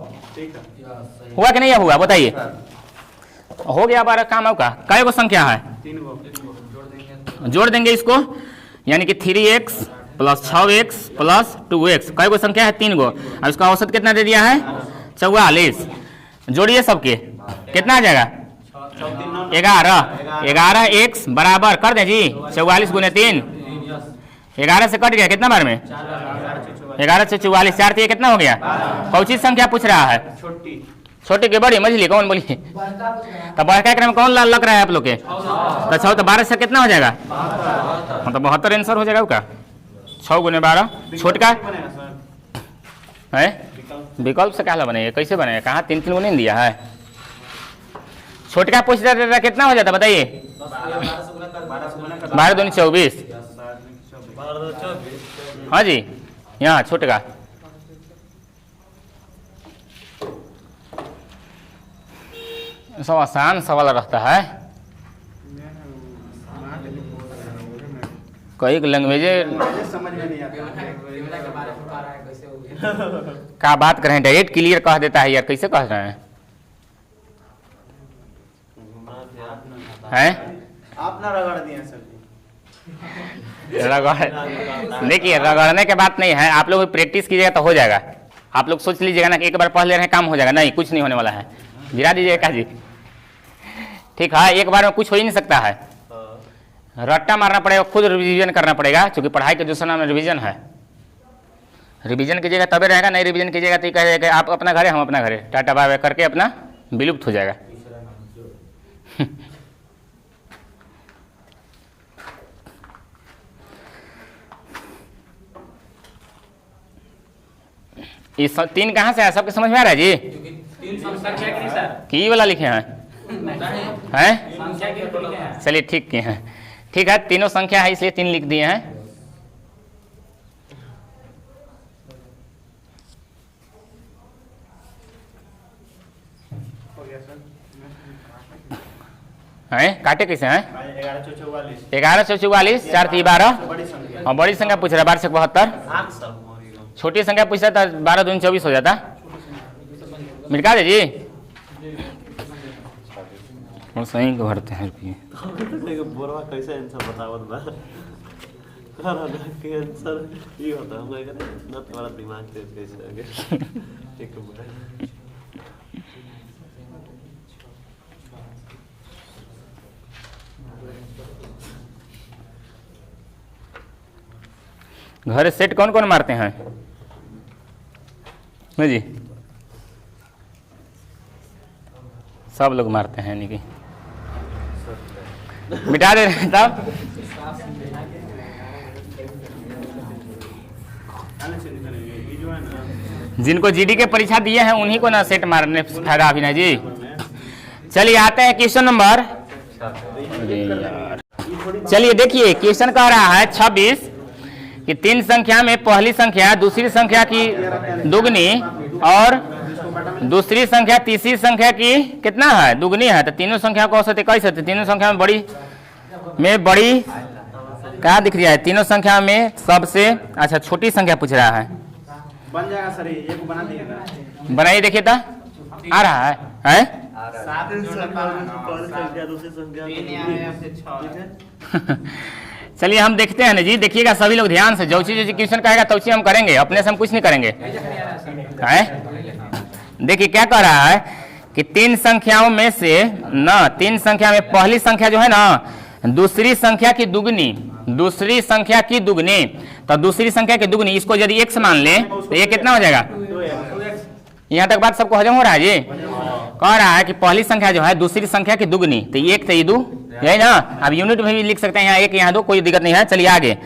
हुआ कि नहीं हुआ बताइए। हो गया बारह काम आपका। कई गो संख्या है, जोड़ देंगे इसको, यानी कि 3x plus 6x plus 2x। कई गो संख्या है, 3 गो। अब इसका औसत कितना दे दिया है 44। जोड़िए सबके, कितना आ जाएगा 11x बराबर कर दे जी 44 गुने 3। 11 से कट गया कितना बार में, 11 से 44, 4 तो ये कितना हो गया। कौन सी संख्या पूछ रहा है, छोटी के बड़ी मछली कौन बोलिए। तो बड़का क्रम कौन लाल लग रहा है आप लोग के, तो 6 तो 12 से कितना हो जाएगा, मतलब 72 आंसर हो जाएगा उसका। 6 गुने 12 छोटका बनेगा सर है विकल्प विकल्प से क्या बनेगा, कैसे बनेगा, कहाँ 3 गुने दिया है। छोटका पूछ रहा था कितना हो जाता बताइए, 12 दूनी 24। हाँ जी, यहाँ छोटका सब आसान सवाल रहता है, कई लैंग्वेज समझ में नहीं आता का बात करें, डायरेक्ट क्लियर कह देता है यार, कैसे कह रहे हैं हैं आप ना रगड़ दिए सर जी। रगड़ देखिए रगड़ने के बात नहीं है, आप लोग प्रैक्टिस कीजिएगा तो हो जाएगा। आप लोग सोच लीजिएगा ना कि एक बार पढ़ ले रहे हैं काम हो जाएगा, नहीं कुछ नहीं होने वाला है, गिरा दीजिएगा जी। ठीक है, एक बार में कुछ हो ही नहीं सकता है, रट्टा मारना पड़ेगा, खुद रिवीजन करना पड़ेगा, क्योंकि पढ़ाई के दूसरा नाम रिवीजन है। रिवीजन कीजिएगा तबे रहेगा, नहीं रिवीजन कीजिएगा तो कहेगा आप अपना घर है हम अपना घर है, टाटा बाय बाय करके अपना विलुप्त हो जाएगा। ये 3 कहाँ से है, सबके समझ में आ रहा है जी? संख्या की सर की वाला लिखे हैं हैं? संख्या की लिखे हैं। चलिए ठीक किए हैं, ठीक है, तीनों संख्या है इसलिए 3 लिख दिए हैं। हो गया सर। हैं काटे कैसे हैं? 11 चौ 44 11 चौ 44 4 3 12 बड़ी संख्या और बड़ी संख्या पूछ रहा है 12 से 72। छोटी संख्या पूछ रहा था 12 दूनी 24 हो जाता, मिटा दे जी। और सही को भरते हैं रुपये बोरवा कैसे आंसर बतावत बा करना के आंसर ये होता हम कह ना तुम्हारा दिमाग तेज कैसे आ गया एक बार घर सेट कौन कौन मारते हैं नहीं जी? सब लोग मारते हैं यानी कि मिटा दे रहे हैं तब। ये जो है ना जिनको जीडी के परीक्षा दिए हैं उन्हीं को ना सेट मारने से फायदा अभी ना जी। चलिए आते हैं क्वेश्चन नंबर, अरे यार चलिए देखिए क्वेश्चन कह रहा है 26 कि 3 संख्या में पहली संख्या दूसरी संख्या की दुगनी और दूसरी संख्या तीसरी संख्या की कितना है दुगनी है, तो तीनों संख्या को औसत 21 है। तीनों संख्या में बड़ी क्या दिख रहा है? तीनों संख्या में सबसे अच्छा छोटी संख्या पूछ रहा है, बन जाएगा सर, ये को बना दिए ना। बनाइए देखिए तो आ रहा है, हैं? 7 पहली संख्या दूसरी संख्या चलिए हम देखते हैं ना जी, देखिएगा सभी लोग ध्यान से, जो चीज क्वेश्चन कहेगा तो चीज हम करेंगे, अपने से हम कुछ नहीं करेंगे। देखिए क्या कह रहा है कि 3 संख्याओं में से ना 3 संख्या में पहली संख्या जो है ना दूसरी संख्या की दुगनी, दूसरी संख्या की दुगनी, तो दूसरी संख्या की दुगनी इसको यदि x मान ले तो ये कितना हो जाएगा? यहाँ तक बात सबको हजम हो रहा है जी? कह रहा है कि पहली संख्या जो है दूसरी संख्या की दुगनी, तो 1 तो 2 यही ना। अब यूनिट में भी लिख सकते हैं, यहाँ 1 यहाँ 2 कोई दिक्कत नहीं है। चलिए आगे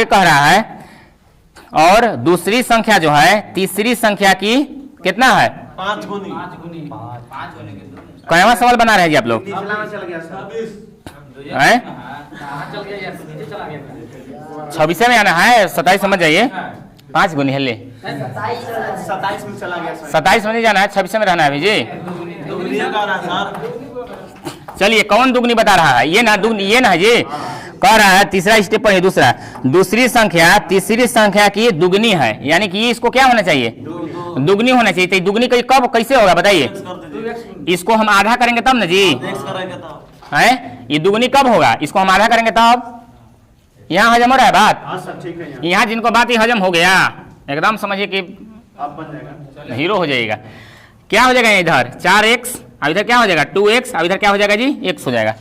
कह रहा है और दूसरी संख्या जो है तीसरी संख्या की कितना है? 5 गुनी कौनवा सवाल बना रहे हैं जी आप लोग? निचला में चल गया सर। हैं? चल गया यार, नीचे चला गया। 26 में आना है, 27 समझ जाइए। 5 गुनी हल्ले 27 में चला गया सर। 27 में नहीं जाना है, 26 में रहना है अभी जी। दुगनी का रहा सर। चलिए कौन दुगनी बता रहा है? ये ना दुगनी, ये ना जी कह रहा है तीसरा स्टेप पर है, दूसरा दूसरी संख्या तीसरी संख्या की दुगनी है, यानी कि इसको क्या होना चाहिए? दुगनी होना चाहिए। तो दुगनी कब कैसे होगा बताइए? इसको हम आधा करेंगे तब ना जी, है ये दुगनी कब होगा? इसको हम आधा करेंगे तब। यहाँ हजम हो रहा है बात? हाँ सर ठीक है। यहाँ जिनको बात ही हजम हो गया एकदम समझिए कि अब बन जाएगा। हीरो हो जाएगा। क्या हो जाएगा इधर 4x, अब इधर क्या हो जाएगा 2x, अब इधर क्या हो जाएगा जी x हो जाएगा।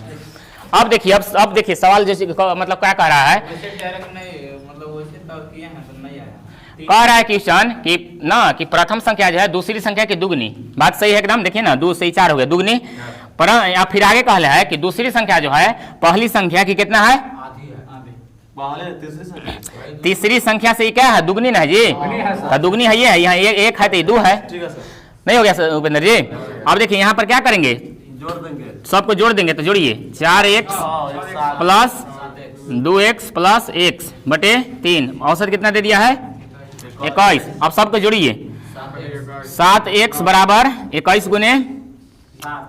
अब देखिए अब देखिए सवाल जैसे मतलब क्या कह रहा है? वैसे डायरेक्ट नहीं, मतलब वैसे तो किए हैं तो नहीं आया। कह रहा है क्वेश्चन कि प्रथम संख्या जो है दूसरी संख्या की दुगनी, बात सही है एकदम। देखिए ना 2 से 4 हो गया दुगनी, पर फिर आगे कह रहा है कि दूसरी संख्या जो है पहली संख्या की कितना है? आधी है, पहले तीसरी संख्या तीसरी संख्या से ये क्या है, दुगनी ना है जी, तो दुगनी है ये, यहाँ एक है तो ये 2 है, ठीक है सर, नहीं हो गया सर उपेंद्र जी। अब देखिए यहाँ पर क्या करेंगे, जोड़ देंगे। सबको जोड़ देंगे, तो जोड़िए 4x plus 2x plus x बटे 3, औसत कितना दे दिया है 21। अब सबको जोड़िए, 7x बराबर 21 गुने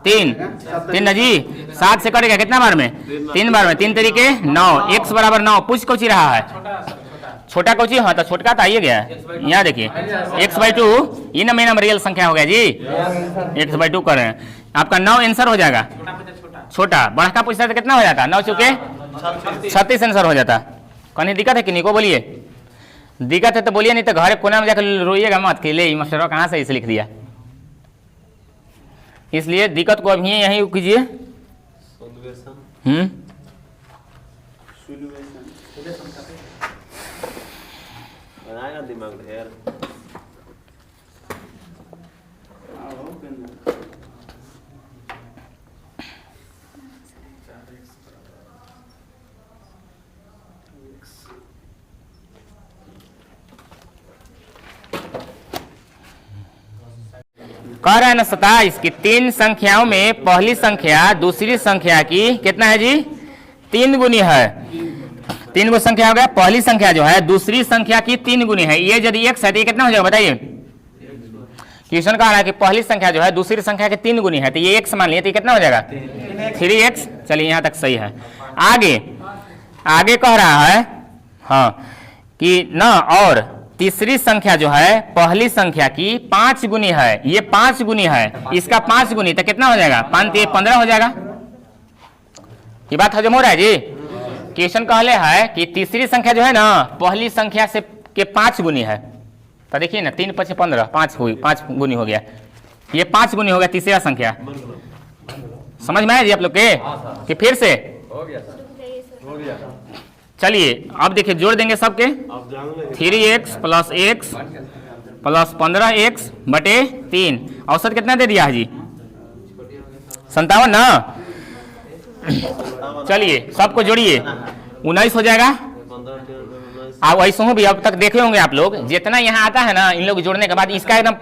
3 ना जी, 7 से कटेगा कितना बार में, 3 बार में, 3 तरीके 9, x बराबर 9। पूछ कौची रहा है, छोटा कौची, हाँ तो छोटका तो आइए गया है, यहाँ देखिए x/2, ये ना मेरा रियल संख्या हो गया जी, x/2 कर रहे हैं, आपका 9 आंसर हो जाएगा। छोटा बड़ा पूछता तो कितना हो जाता, 9 चुके 36 आंसर हो जाता। कहीं दिक्कत है कि नहीं को बोलिए, दिक्कत है तो बोलिए, नहीं तो घर कोना में जाकर रोइएगा मत कि ले मास्टर कहाँ से इसे लिख दिया। इसलिए दिक्कत को अभी यही कीजिए। बनाएगा दिमाग ढेर। कह रहा है ना 27 कि 3 संख्याओं में पहली संख्या दूसरी संख्या की कितना है जी, 3 गुनी है। 3 गो संख्या हो गया, पहली संख्या जो है दूसरी संख्या की 3 गुनी है। ये यदि x है तो ये कितना हो जाएगा बताइए, क्वेश्चन कह रहा है कि पहली संख्या जो है दूसरी संख्या के 3 गुनी है, तो ये x मान लिया तो ये कितना हो जाएगा 3x। चलिए यहाँ तक सही है। आगे कह रहा है हाँ कि ना, और तीसरी संख्या जो है पहली संख्या की 5 गुनी है, ये 5 गुनी है, इसका 5 गुनी तो कितना हो जाएगा, 5 से 15 हो जाएगा। ये बात हजम हो रहा है जी। क्वेश्चन कहले है कि तीसरी संख्या जो है ना पहली संख्या से के 5 गुनी है, तो देखिए ना 3 5 15, 5 गुनी हो गया, ये 5 गुनी हो गया तीसरा संख्या। समझ में आया जी आप लोग के कि फिर से हो गया। चलिए अब देखिए जोड़ देंगे सबके, 3x plus x plus 15x बटे 3, औसत कितना दे दिया है जी 57 ना। चलिए सबको जोड़िए, 19 हो जाएगा। आप वैसे हूँ भी अब तक देखे होंगे आप लोग, जितना यहाँ आता है ना इन लोग जोड़ने के बाद इसका एकदम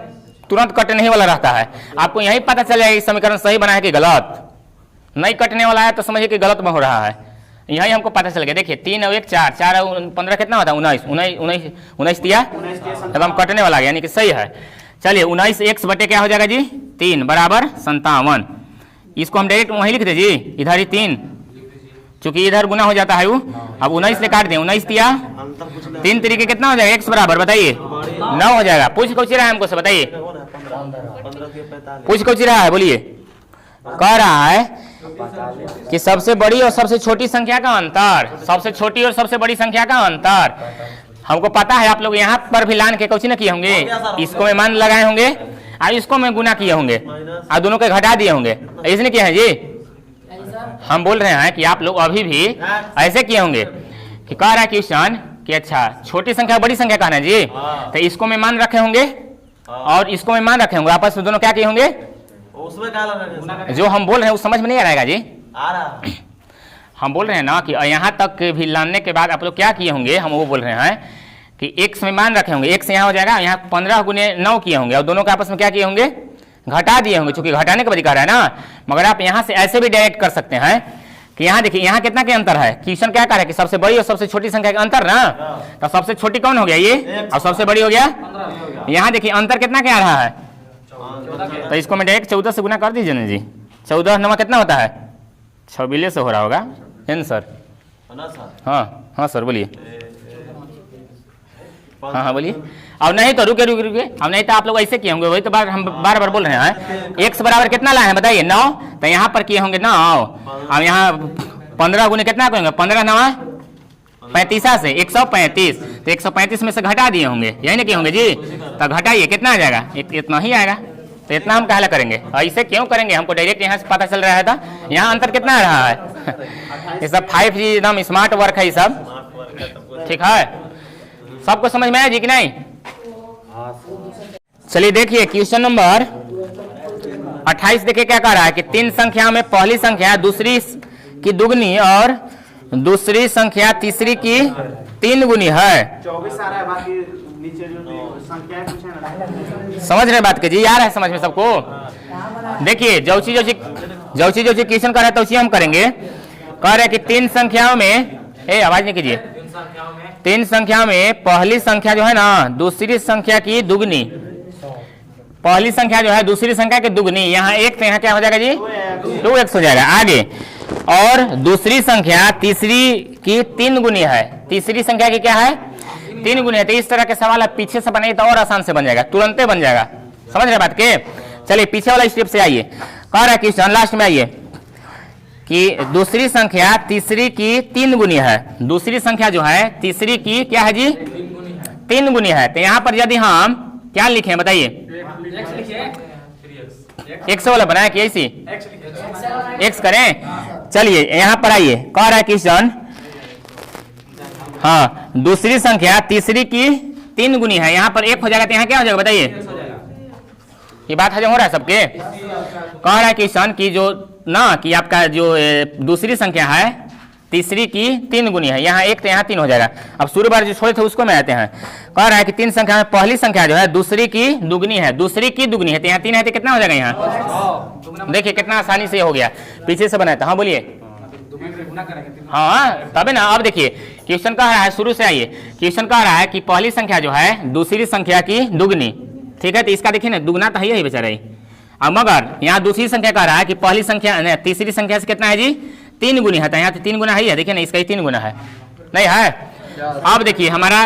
तुरंत कटने वाला रहता है। आपको यही पता चल जाएगा समीकरण सही बना है कि गलत, नहीं कटने वाला है तो समझिए कि गलत में हो रहा है। यही हमको पता चल गया। देखिए 3 और 1 4, 4 और 15 कितना होता है 19 दिया, एकदम कटने वाला यानी कि सही है। चलिए 19x बटे क्या हो जाएगा जी 3 बराबर 57। इसको हम डायरेक्ट वहीं लिख दे जी, इधर ही 3, चूंकि इधर गुना हो जाता है वो। अब 19 से काट दें, 19 दिया 3 तरीके कितना हो जाएगा x बराबर बताइए 9 हो जाएगा। पूछ कौन रहा है हमको से बताइए, पूछ कौन रहा है बोलिए। कह रहा है कि सबसे बड़ी और सबसे छोटी संख्या का अंतर, सबसे छोटी और सबसे बड़ी संख्या का अंतर हमको पता है। आप लोग यहाँ पर भी लान के कुछ न किए होंगे, इसको में मान लगाए होंगे और इसको में गुना किए होंगे और दोनों के घटा दिए होंगे, इसने किया है जी। हम बोल रहे हैं कि आप लोग अभी भी ऐसे किए होंगे कि कह रहा है क्वेश्चन कि अच्छा छोटी संख्या बड़ी संख्या कहना है जी, तो इसको में मान रखे होंगे और इसको में मान रखे होंगे, आपस में दोनों क्या किए होंगे, उसमें क्या लगा जो हम बोल रहे हैं वो समझ में नहीं आ रहेगा जी। आ रहा हम बोल रहे हैं ना कि यहाँ तक भी लाने के बाद आप लोग क्या किए होंगे, हम वो बोल रहे हैं कि x में मान रखे होंगे, x यहाँ हो जाएगा, यहाँ 15 गुने 9 किए होंगे और दोनों के आपस में क्या किए होंगे, घटा दिए होंगे, चूंकि घटाने का बता रहा है ना। मगर आप यहाँ से ऐसे भी डायरेक्ट कर सकते हैं कि यहाँ देखिए यहाँ कितना के अंतर है। क्वेश्चन क्या कर रहा है कि सबसे बड़ी और सबसे छोटी संख्या का अंतर ना, तो सबसे छोटी कौन हो गया ये और सबसे बड़ी हो गया। यहाँ देखिए अंतर कितना क्या आ रहा है, तो इसको मैं डायरेक्ट 14 से गुना कर दीजिए ना जी। 14 9 कितना होता है 26 से हो रहा होगा आंसर। हाँ हाँ सर बोलिए, हाँ हाँ बोलिए। अब नहीं तो रुके, अब नहीं तो आप लोग ऐसे किए होंगे, वही तो बार हम बार बार बोल रहे हैं। x बराबर कितना लाए हैं बताइए 9, तो यहाँ पर किए होंगे 9, अब यहाँ 15 गुने कितना कहेंगे 15 9 35 से 135, तो 135 में से घटा दिए होंगे, यही ना किए होंगे जी। तो घटाइए कितना आ जाएगा, इतना ही आएगा। तो इतना हम कहला करेंगे, ऐसे क्यों करेंगे, हमको डायरेक्ट यहाँ से पता चल रहा था। यहाँ अंतर कितना आ रहा है ये सब 5G एकदम स्मार्ट वर्क है ये सब, ठीक है। सबको समझ में आया जी कि नहीं। चलिए देखिए क्वेश्चन नंबर 28 देखिए क्या कह रहा है कि 3 संख्याओं में पहली संख्या दूसरी की दुगनी और दूसरी संख्या तीसरी की 3 गुनी है। 24 आ रहा है, बाकी नीचे जो संख्या है कुछ है ना। समझ रहे बात के जी, आ रहा है समझ में सबको। देखिए जो चीज क्वेश्चन कर रहे हैं तो उसी हम करेंगे। कह रहे हैं कि 3 संख्याओं में, आवाज नहीं कीजिए, 3 संख्याओं में पहली संख्या जो है ना दूसरी संख्या की दुगनी, पहली संख्या जो है दूसरी संख्या की दुगनी, यहाँ 1 तो यहाँ क्या हो जाएगा जी 2x हो जाएगा आगे, और दूसरी संख्या तीसरी की 3 गुनी है, तीसरी संख्या की क्या है 3 गुनी है। तो इस तरह के सवाल आप पीछे से बनाइए तो और आसान से बन जाएगा, तुरंत बन जाएगा। समझ रहे बात के। चलिए पीछे वाला स्टेप से आइए। कह रहा है क्वेश्चन लास्ट में आइए कि दूसरी संख्या तीसरी की 3 गुनी है, दूसरी संख्या जो है तीसरी की क्या है जी 3 गुनी है। तो यहाँ पर यदि हम क्या लिखें बताइए, x वाला बनाया कि ऐसी x करें। चलिए यहाँ पर आइए, कह रहा है क्वेश्चन, हाँ दूसरी संख्या तीसरी की 3 गुनी है, यहाँ पर 1 हो जाएगा तो यहाँ क्या हो जाएगा बताइए, ये बात हजम हो रहा है सबके। कह रहा है क्वेश्चन की जो ना कि आपका जो दूसरी संख्या है तीसरी की 3 गुनी है, यहाँ 1 तो यहाँ 3 हो जाएगा। अब शुरू बार जो छोड़े थे उसको में आते हैं। कह रहा है कि 3 संख्या में पहली संख्या जो है दूसरी की दुगनी है, दूसरी की दुगनी है, तो यहाँ 3 है तो कितना हो जाएगा यहाँ, देखिए कितना आसानी से हो गया, पीछे से बनाया था। हाँ बोलिए, हाँ तबे ना। अब देखिए क्वेश्चन कह रहा है, शुरू से आइए, क्वेश्चन कह रहा है कि पहली संख्या जो है दूसरी संख्या की दुगनी, ठीक है। तो इसका देखिए ना दुगना तो है ही बेचारा ही। अब मगर यहाँ दूसरी संख्या कह रहा है कि पहली संख्या तीसरी संख्या से कितना है जी 3 गुनी है, तो यहाँ तो 3 गुना ही है, देखिए ना इसका ही 3 गुना है, नहीं है। अब देखिए हमारा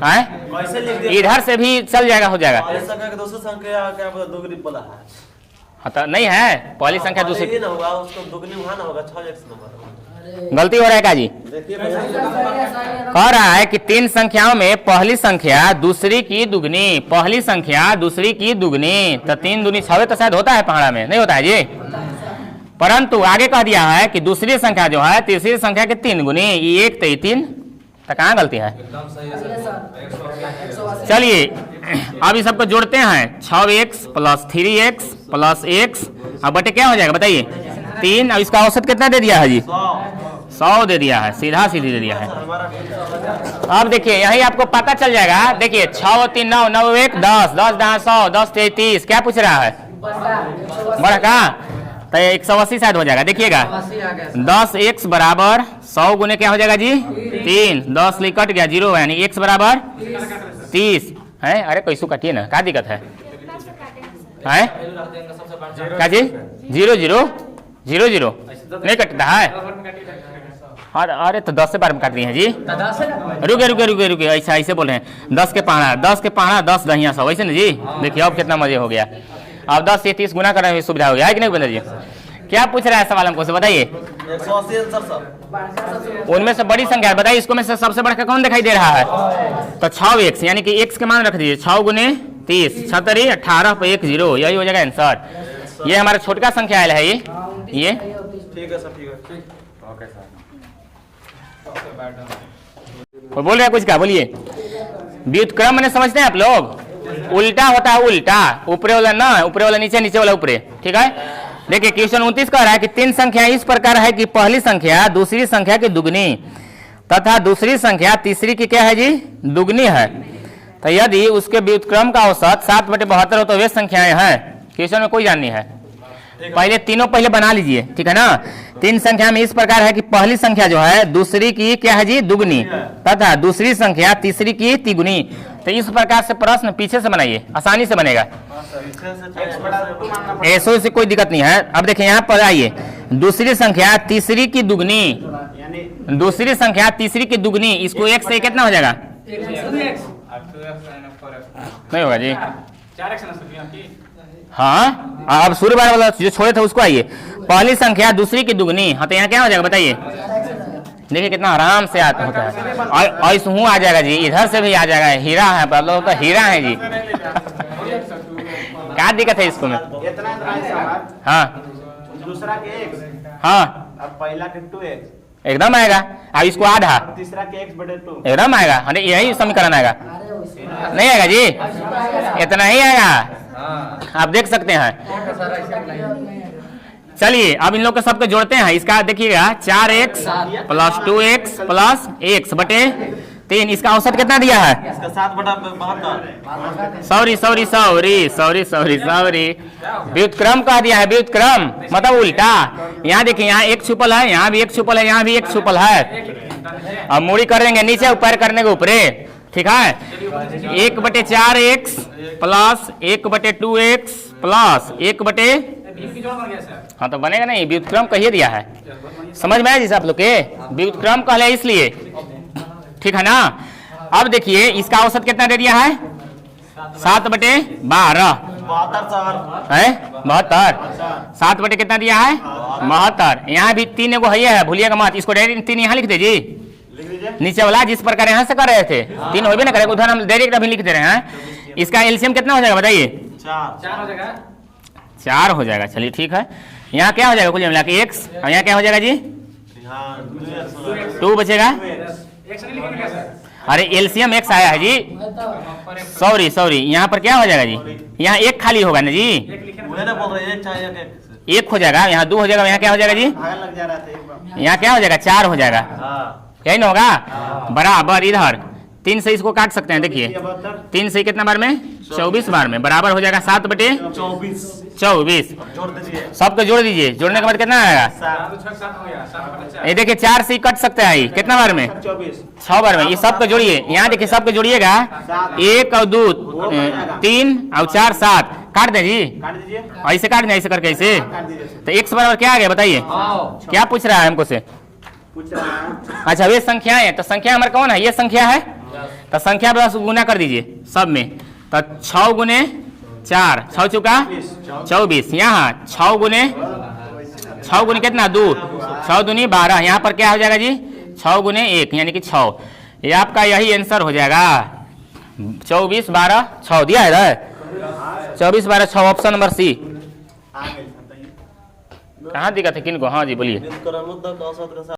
है इधर से भी चल जाएगा, हो जाएगा। दूसरी संख्या क्या दुगनी बोला है, हाँ तो नहीं है पहली संख्या दूसरी ना होगा, उसको दुगनी वहां ना होगा 6x नंबर, गलती हो रहा है क्या जी। कह रहा है कि 3 संख्याओं में पहली संख्या दूसरी की दुगनी, पहली संख्या दूसरी की दुगनी, तो 3 दूनी 6 तो शायद होता है पहाड़ा में, नहीं होता है जी। परंतु आगे कह दिया है कि दूसरी संख्या जो है तीसरी संख्या के 3 गुनी, ये 1 तो 3, तो कहाँ गलती है। चलिए अब इस सबको जोड़ते हैं, 6x + 3x + x, अब बटे क्या हो जाएगा बताइए 3। अब इसका औसत कितना दे दिया है जी 100 दे दिया है, सीधा सीधी दे दिया है। अब देखिए यही आपको पता चल जाएगा, देखिए 6 3 9 9 1 10 10 10 100 10 30, क्या पूछ रहा है बड़ा का, तो 180 शायद हो जाएगा। देखिएगा 10x बराबर 100 गुने क्या हो जाएगा जी 3, 10 कट गया 0, यानी x बराबर 30 है। अरे कैसू काटिए ना, क्या दिक्कत है क्या जी 0 0 0 0 नहीं कटता है। अरे तो 10 से 12 में काट दिए हैं जी, रुके रुके रुके रुके, ऐसा ऐसे बोल रहे हैं 10 के पहाड़ा 10 दहिया 100, वैसे ना जी। देखिए अब कितना मजे हो गया, अब 10 से 30 गुना करने में सुविधा हो गया है कि नहीं बंदर जी। क्या पूछ रहा है सवाल हमको से बताइए, 180 उनमें से बड़ी संख्या बताइए, इसको में से सबसे बड़ा कौन दिखाई दे रहा है, तो 6x, यानी कि x के मान रख दीजिए 6 गुने 30 36 18 पे 1 0, यही हो जाएगा आंसर। ये हमारा छोटका संख्या है ये ठीक है सर, ठीक है ओके सर। बोल रहे हैं कुछ, क्या बोलिए। व्युत्क्रम मैंने समझते हैं आप लोग, उल्टा होता है उल्टा, ऊपरे वाला ना ऊपरे वाला नीचे, नीचे वाला ऊपरे, ठीक है। देखिए क्वेश्चन 29 कह रहा है कि 3 संख्या इस प्रकार है कि पहली संख्या दूसरी संख्या की दुगनी तथा दूसरी संख्या तीसरी की क्या है जी दुगनी है, तो यदि उसके व्युत्क्रम का औसत 7/72 हो तो वे संख्याएं हैं। क्वेश्चन में कोई जाननी है, पहले तीनों पहले बना लीजिए, ठीक है ना। 3 संख्या में इस प्रकार है कि पहली संख्या जो है दूसरी की क्या है जी दुगनी तथा दूसरी संख्या तीसरी की तिगुनी। तो इस प्रकार से प्रश्न पीछे से बनाइए, आसानी से बनेगा, ऐसे से कोई दिक्कत नहीं है। अब देखिए यहाँ पर आइए, दूसरी संख्या तीसरी की दुगनी, दूसरी संख्या तीसरी की दुगनी, इसको 1 से कितना हो जाएगा नहीं होगा जी। हाँ अब सूर्य बार वाला जो छोड़े थे उसको आइए, पहली संख्या दूसरी की दुगनी, हाँ तो यहाँ क्या हो जाएगा बताइए। देखिए कितना आराम से आता होता है, ऐसे हूँ आ जाएगा जी, इधर से भी आ जाएगा, हीरा है लोग तो हीरा है जी। क्या दिक्कत है इसको में, हाँ दूसरा के x, हाँ अब पहला के 2x, एकदम आएगा। अब इसको आधा, तीसरा के x/2, एकदम आएगा, अरे यही समीकरण आएगा, नहीं आएगा जी, इतना ही आएगा, आप देख सकते हैं। चलिए अब इन लोग को सबको जोड़ते हैं। इसका देखिएगा 4x plus 2x plus x बटे 3, इसका औसत कितना दिया है? इसका 7/72। सॉरी व्युत्क्रम कह दिया है, व्युत्क्रम मतलब उल्टा। यहाँ देखिए, यहाँ एक छुपल है, यहाँ भी एक छुपल है, यहाँ भी एक छुपल है। अब मूड़ी करेंगे नीचे, ऊपर करने के ऊपरे, ठीक है। 1/4x प्लस 1/2x प्लस 1 हाँ तो बनेगा नहीं, व्युत्क्रम कहिए दिया है। समझ में आया जी आप लोग के? व्युत्क्रम कहले इसलिए, ठीक है ना। अब देखिए इसका औसत कितना दे दिया है? 7/12 है, 72। 7 बटे कितना दिया है? 72। यहाँ भी 3 एगो है, भूलिएगा मत। इसको डायरेक्ट 3 यहाँ लिख दीजिए, नीचे वाला जिस प्रकार यहाँ से कर रहे थे 3 हो भी ना करेगा, उधर हम डायरेक्ट अभी लिख दे रहे हैं। इसका एलसीएम कितना हो जाएगा बताइए? 4 हो जाएगा। 4 हो जाएगा। चलिए ठीक है। यहाँ क्या हो जाएगा कुल मिला के x, और यहाँ क्या हो जाएगा जी? 2 बचेगा। अरे एलसीएम x आया है जी, सॉरी यहाँ पर क्या हो जाएगा जी? यहाँ 1 खाली होगा ना जी, 1 हो जाएगा। यहाँ 2 हो जाएगा, यहाँ क्या हो जाएगा जी? लग जा रहा था यहाँ क्या हो जाएगा? 4 हो जाएगा, यही ना होगा। बराबर इधर 3 से इसको काट सकते हैं। देखिए 3 से कितना बार में? 24 बार में, बराबर हो जाएगा 7/24। सबको जोड़ दीजिए, जोड़ने के बाद कितना आएगा? ये देखिए 4 से कट सकते हैं, कितना बार में? 6 बार में। ये सबको जोड़िए, यहाँ देखिए सबको जोड़िएगा, 1 और 2 3 और 4 7, काट दे जी। ऐसे काट दें, ऐसे करके ऐसे। तो x बराबर क्या आ गया बताइए? क्या पूछ रहा है हमको से? अच्छा वे संख्या है, तो संख्या हमारा कौन है? ये संख्या है, तो संख्या बस गुना कर दीजिए सब में। तो 6 गुने 4, 6 चुका 24। यहाँ 6 गुने कितना? 2, 6 दूनी 12। यहाँ पर क्या हो जाएगा जी? 6 गुने 1 यानी कि 6। ये आपका यही आंसर हो जाएगा। 24 12 6 दिया है, 24 12 6, ऑप्शन नंबर सी। कहाँ दिखा थे किनको? हाँ जी बोलिए।